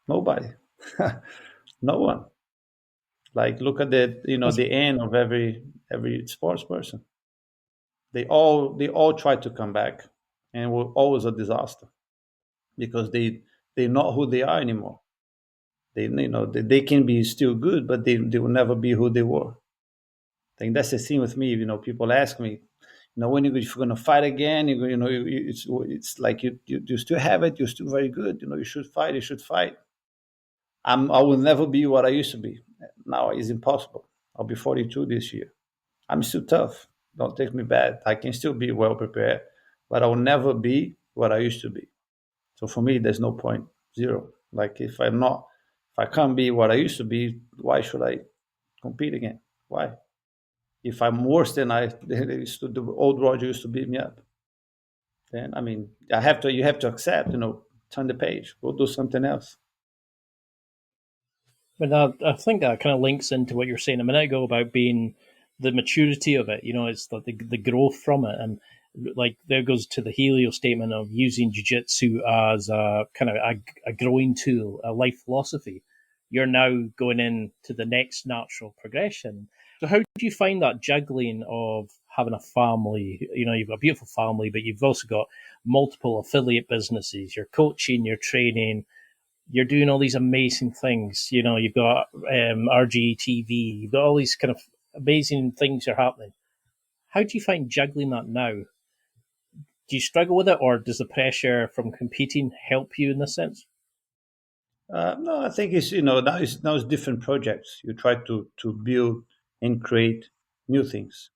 Nobody. No one. Like, look at the end of every sports person. They all try to come back, and were always a disaster because they're not who they are anymore. They can be still good, but they will never be who they were. I think that's the thing with me. People ask me, when if you're gonna fight again, it's like you still have it. You're still very good. You should fight. You should fight. I will never be what I used to be. Now it's impossible. I'll be 42 this year. I'm still tough. Don't take me bad. I can still be well prepared, but I will never be what I used to be. So for me, there's no point. Zero. Like, if I can't be what I used to be, why should I compete again? Why? If I'm worse than the old Roger used to beat me up, then I mean, you have to accept, turn the page, go do something else. But I think that kind of links into what you're saying a minute ago about being the maturity of it. It's the growth from it, and like there goes to the Helio statement of using jiu-jitsu as a kind of a growing tool, a life philosophy. You're now going into the next natural progression. So how do you find that juggling of having a family? You've got a beautiful family, but you've also got multiple affiliate businesses. You're coaching, you're training, you're doing all these amazing things. You've got RGTV, you've got all these kind of amazing things are happening. How do you find juggling that now? Do you struggle with it, or does the pressure from competing help you in this sense? No, I think it's now it's different projects. You try to build and create new things.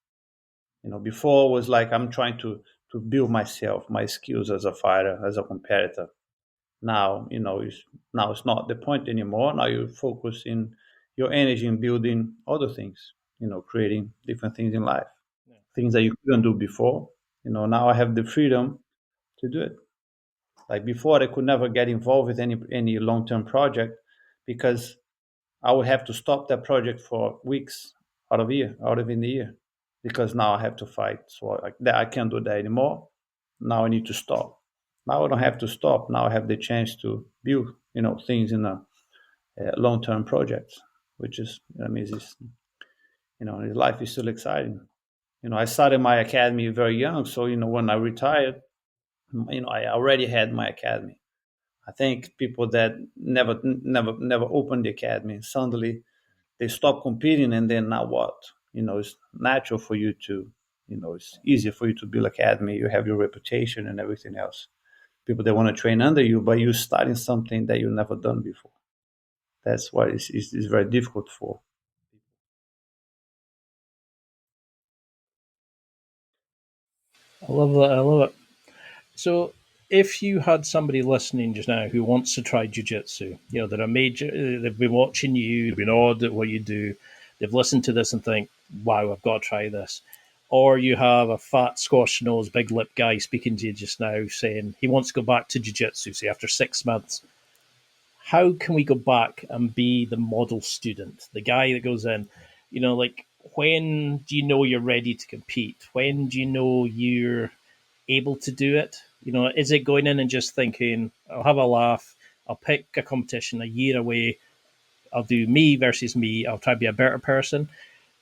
Before was like, I'm trying to build myself, my skills as a fighter, as a competitor. Now, it's not the point anymore. Now you focus in your energy in building other things, creating different things in life, Yeah. things that you couldn't do before. Now I have the freedom to do it. Like, before, I could never get involved with any long term project because I would have to stop that project for weeks out of in the year, because now I have to fight. So I can't do that anymore. Now I need to stop. Now I don't have to stop. Now I have the chance to build, things in a long-term project, which is, life is still exciting. I started my academy very young, so when I retired, I already had my academy. I think people that never opened the academy, suddenly they stop competing, and then now what? It's natural for you to, it's easier for you to build academy. You have your reputation and everything else. People that want to train under you, but you're starting something that you've never done before. That's why it's very difficult for. I love that. I love it. So, if you had somebody listening just now who wants to try jiu-jitsu, they're a major, they've been watching you, they've been awed at what you do, they've listened to this and think, wow, I've got to try this. Or you have a fat, squash nose, big lip guy speaking to you just now saying he wants to go back to jiu-jitsu, say after 6 months. How can we go back and be the model student, the guy that goes in, like, when do you know you're ready to compete? When do you know you're able to do it? Is it going in and just thinking, I'll have a laugh, I'll pick a competition a year away, I'll do me versus me, I'll try to be a better person?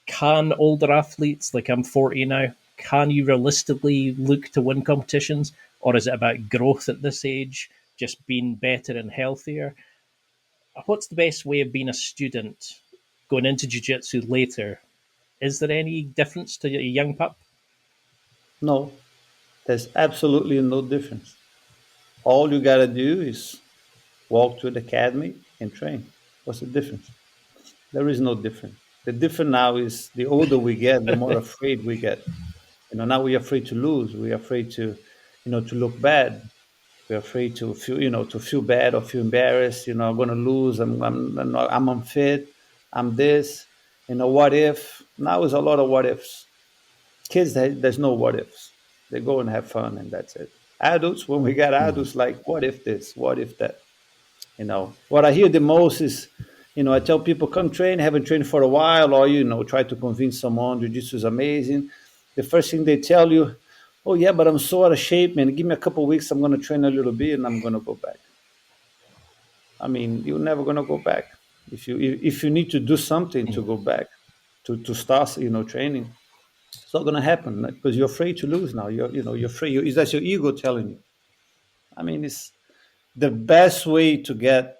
Can older athletes, like I'm 40 now, can you realistically look to win competitions? Or is it about growth at this age, just being better and healthier? What's the best way of being a student going into jiu-jitsu later? Is there any difference to a young pup? No, There's absolutely no difference. All you gotta do is walk to the academy and train. What's the difference? There is no difference. The difference now is the older we get, the more afraid we get. Now we're afraid to lose. We're afraid to look bad. We're afraid to feel bad or feel embarrassed. I'm going to lose. I'm unfit. I'm this. What if? Now is a lot of what ifs. Kids, there's no what ifs. They go and have fun, and that's it. Adults, when we get adults, like, what if this? What if that? What I hear the most is, I tell people, come train, haven't trained for a while, or, try to convince someone jiu-jitsu is amazing. The first thing they tell you, oh, yeah, but I'm so out of shape, man. Give me a couple of weeks. I'm going to train a little bit and I'm going to go back. I mean, you're never going to go back. If you need to do something to go back, to start, training, it's not going to happen because you're afraid to lose now. You're afraid. That's your ego telling you. I mean, it's the best way to get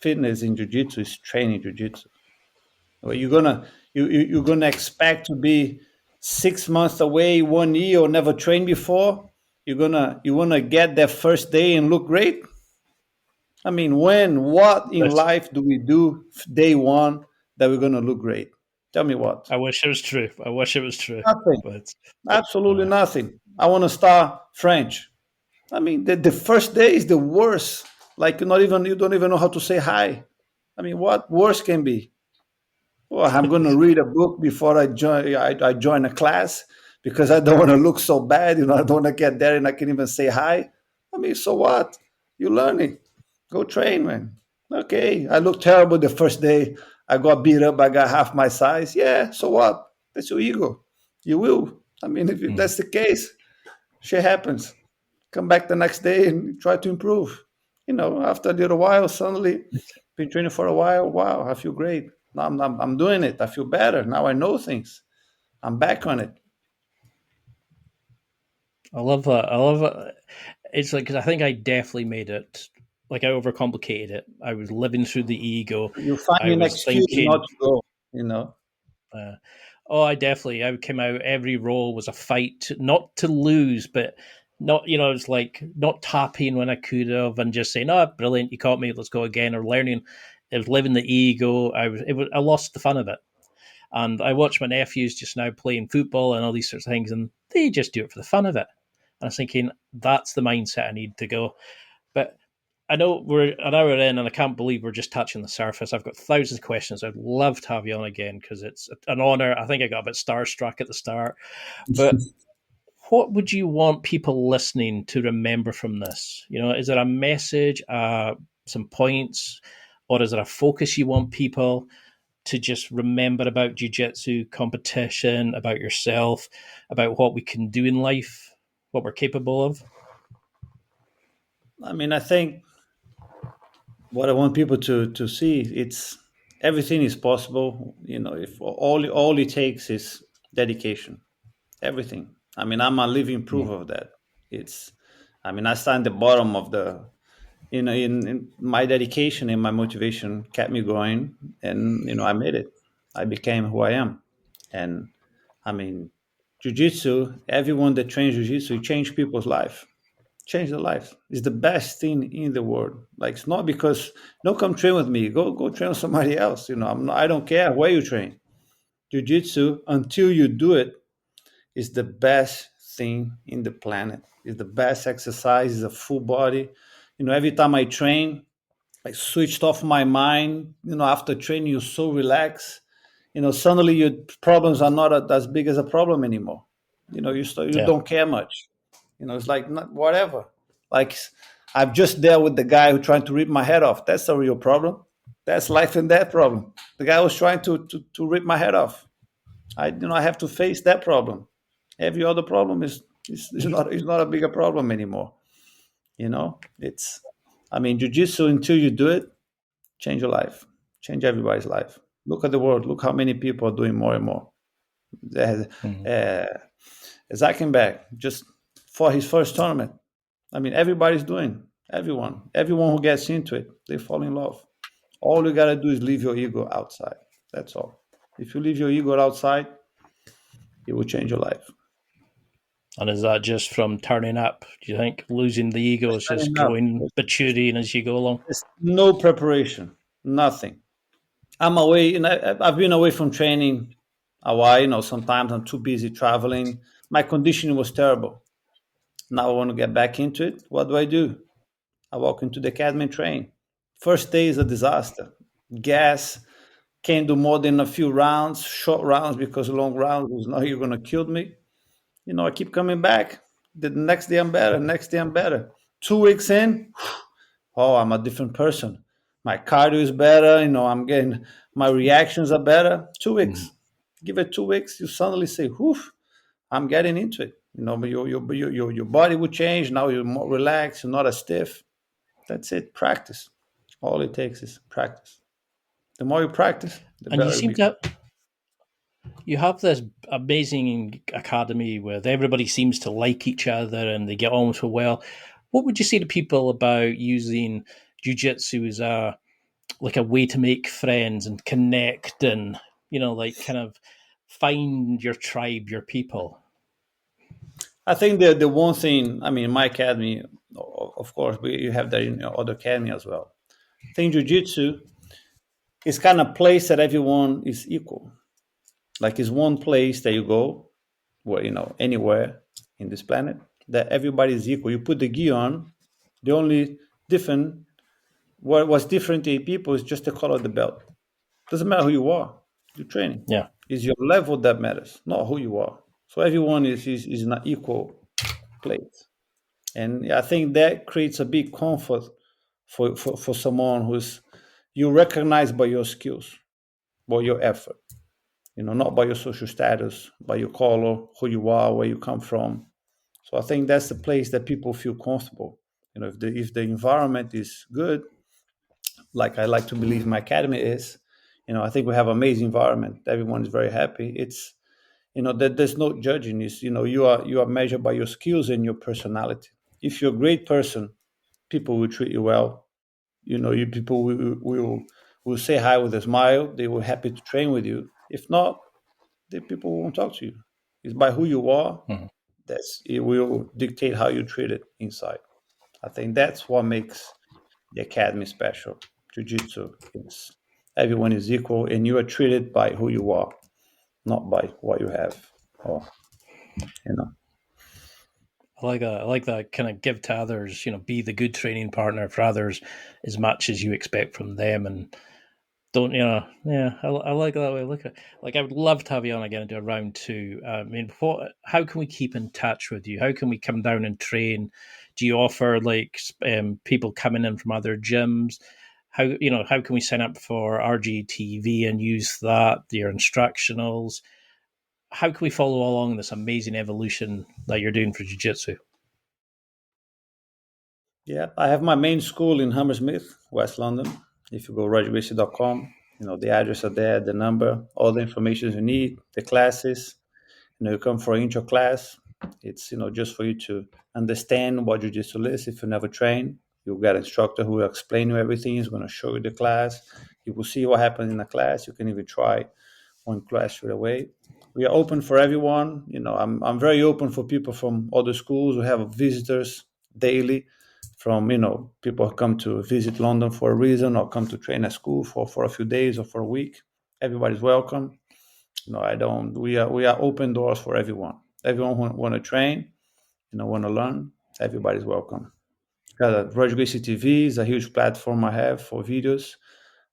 fitness in jiu-jitsu is training jiu-jitsu. You're gonna expect to be 6 months away, 1 year, or never trained before. You wanna get that first day and look great. I mean, what in life do we do day one that we're gonna look great? Tell me what. I wish it was true. Nothing. But Absolutely nothing. I want to start French. I mean, the first day is the worst. Like you don't even know how to say hi. I mean, what worse can be? Well, I'm going to read a book before I join a class because I don't want to look so bad. I don't want to get there and I can't even say hi. I mean, so what? You're learning. Go train, man. Okay, I look terrible the first day. I got beat up. I got half my size. Yeah, so what? That's your ego. You will. I mean, if that's the case, shit happens. Come back the next day and try to improve. After a little while, suddenly, been training for a while. Wow, I feel great. Now I'm doing it. I feel better. Now I know things. I'm back on it. I love that. It's like, because I think I definitely made it. Like, I overcomplicated it. I was living through the ego. You find I an was excuse thinking, not to go. I came out. Every roll was a fight, not to lose, but not, it's like not tapping when I could have and just saying, "Oh, brilliant, you caught me. Let's go again." Or learning, I was living the ego. I lost the fun of it. And I watch my nephews just now playing football and all these sorts of things, and they just do it for the fun of it. And I was thinking, that's the mindset I need to go. But I know we're an hour in, and I can't believe we're just touching the surface. I've got thousands of questions. I'd love to have you on again because it's an honor. I think I got a bit starstruck at the start. But what would you want people listening to remember from this? Is it a message, some points, or is it a focus you want people to just remember about jiu-jitsu, competition, about yourself, about what we can do in life, what we're capable of? I mean, I think what I want people to see, it's everything is possible. If all it takes is dedication. Everything. I mean, I'm a living proof of that. I stand at the bottom of the, in my dedication and my motivation kept me going, and I made it. I became who I am, and I mean, jiu-jitsu. Everyone that trains jiu-jitsu change people's life, change their life. It's the best thing in the world. Like, it's not because don't come train with me. Go train with somebody else. I don't care where you train. Jiu-jitsu, until you do it, is the best thing in the planet. It's the best exercise. It's a full body. Every time I train, I switched off my mind. After training, you're so relaxed. Suddenly your problems are not as big as a problem anymore. You don't care much. It's like whatever. Like, I'm just there with the guy who trying to rip my head off. That's a real problem. That's life and death problem. The guy was trying to rip my head off. I have to face that problem. Every other problem is not a bigger problem anymore. Jiu-jitsu, until you do it, change your life, change everybody's life. Look at the world. Look how many people are doing more and more. Zackenberg, just for his first tournament. I mean, everybody's doing. Everyone who gets into it, they fall in love. All you gotta do is leave your ego outside. That's all. If you leave your ego outside, it will change your life. And is that just from turning up? Do you think losing the ego is just Enough. growing maturing as you go along? There's no preparation, nothing. I'm away, I've been away from training a while. Sometimes I'm too busy traveling. My conditioning was terrible. Now I want to get back into it. What do? I walk into the academy and train. First day is a disaster. Gas, can't do more than a few rounds, short rounds, because long rounds was now you're gonna kill me. I keep coming back. The next day I'm better. Next day I'm better. 2 weeks in, oh, I'm a different person. My cardio is better. I'm getting my reactions are better. 2 weeks. Give it 2 weeks, you suddenly say, "Whew, I'm getting into it." But your body will change. Now you're more relaxed. You're not as stiff. That's it. Practice. All it takes is practice. The more you practice, the And you better it seem becomes. you have this amazing academy where everybody seems to like each other and they get on so well. What would you say to people about using jiu-jitsu as a way to make friends and connect and kind of find your tribe, your people? I think the one thing, in my academy, of course, you have that in your other academy as well. I think jiu-jitsu is kind of place that everyone is equal. Like it's one place that you go where, anywhere in this planet, that everybody is equal. You put the gi on, the only different, what's different in people is just the color of the belt. Doesn't matter who you are, you're training. Yeah. It's your level that matters, not who you are. So everyone is in an equal place. And I think that creates a big comfort for someone who's you recognize by your skills, by your effort, not by your social status, by your color, who you are, where you come from. So I think that's the place that people feel comfortable. If the environment is good, like I like to believe my academy is, I think we have amazing environment. Everyone is very happy. It's that there's no judging. Is you are measured by your skills and your personality. If you're a great person, people will treat you well. You people will say hi with a smile. They were happy to train with you. If not, the people won't talk to you. It's by who you are. Mm-hmm. It will dictate how you treat it inside. I think that's what makes the academy special. Jiu-Jitsu is everyone is equal, and you are treated by who you are, not by what you have. Or I like that. I like that kind of give to others, be the good training partner for others as much as you expect from them. And don't, I like that way of looking at it. Like, I would love to have you on again and do a round two. How can we keep in touch with you? How can we come down and train? Do you offer people coming in from other gyms? How can we sign up for RGTV and use that, your instructionals? How can we follow along this amazing evolution that you're doing for jiu-jitsu? Yeah, I have my main school in Hammersmith, West London. If you go rogergracie.com, the address are there, the number, all the information you need, the classes. You come for an intro class. It's just for you to understand what jiu-jitsu is. If you never train, you'll get an instructor who will explain you everything. He's going to show you the class. You will see what happens in the class. You can even try one class straight away. We are open for everyone. I'm very open for people from other schools. We have visitors daily from, people who come to visit London for a reason or come to train at school for a few days or for a week. Everybody's welcome. We are open doors for everyone. Everyone who want to train, want to learn, everybody's welcome. Roger Gracie TV is a huge platform I have for videos,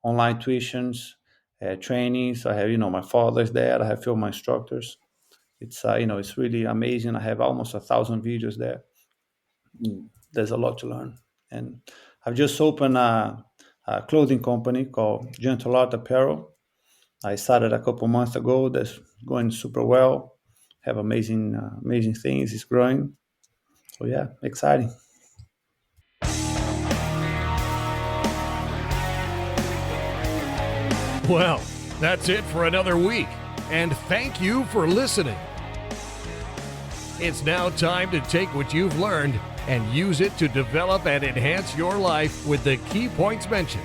online tuitions, trainings. I have, my father's there. I have a few of my instructors. It's, it's really amazing. I have almost 1,000 videos there. There's a lot to learn. And I've just opened a clothing company called Gentle Art Apparel. I started a couple months ago. That's going super well. Have amazing things. It's growing. So yeah, exciting. Well, that's it for another week, and thank you for listening. It's now time to take what you've learned and use it to develop and enhance your life with the key points mentioned.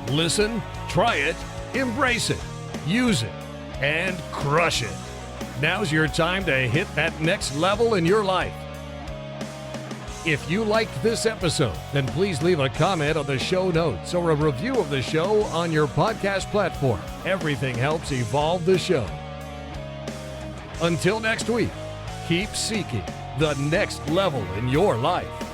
Listen, try it, embrace it, use it, and crush it. Now's your time to hit that next level in your life. If you liked this episode, then please leave a comment on the show notes or a review of the show on your podcast platform. Everything helps evolve the show. Until next week, keep seeking the next level in your life.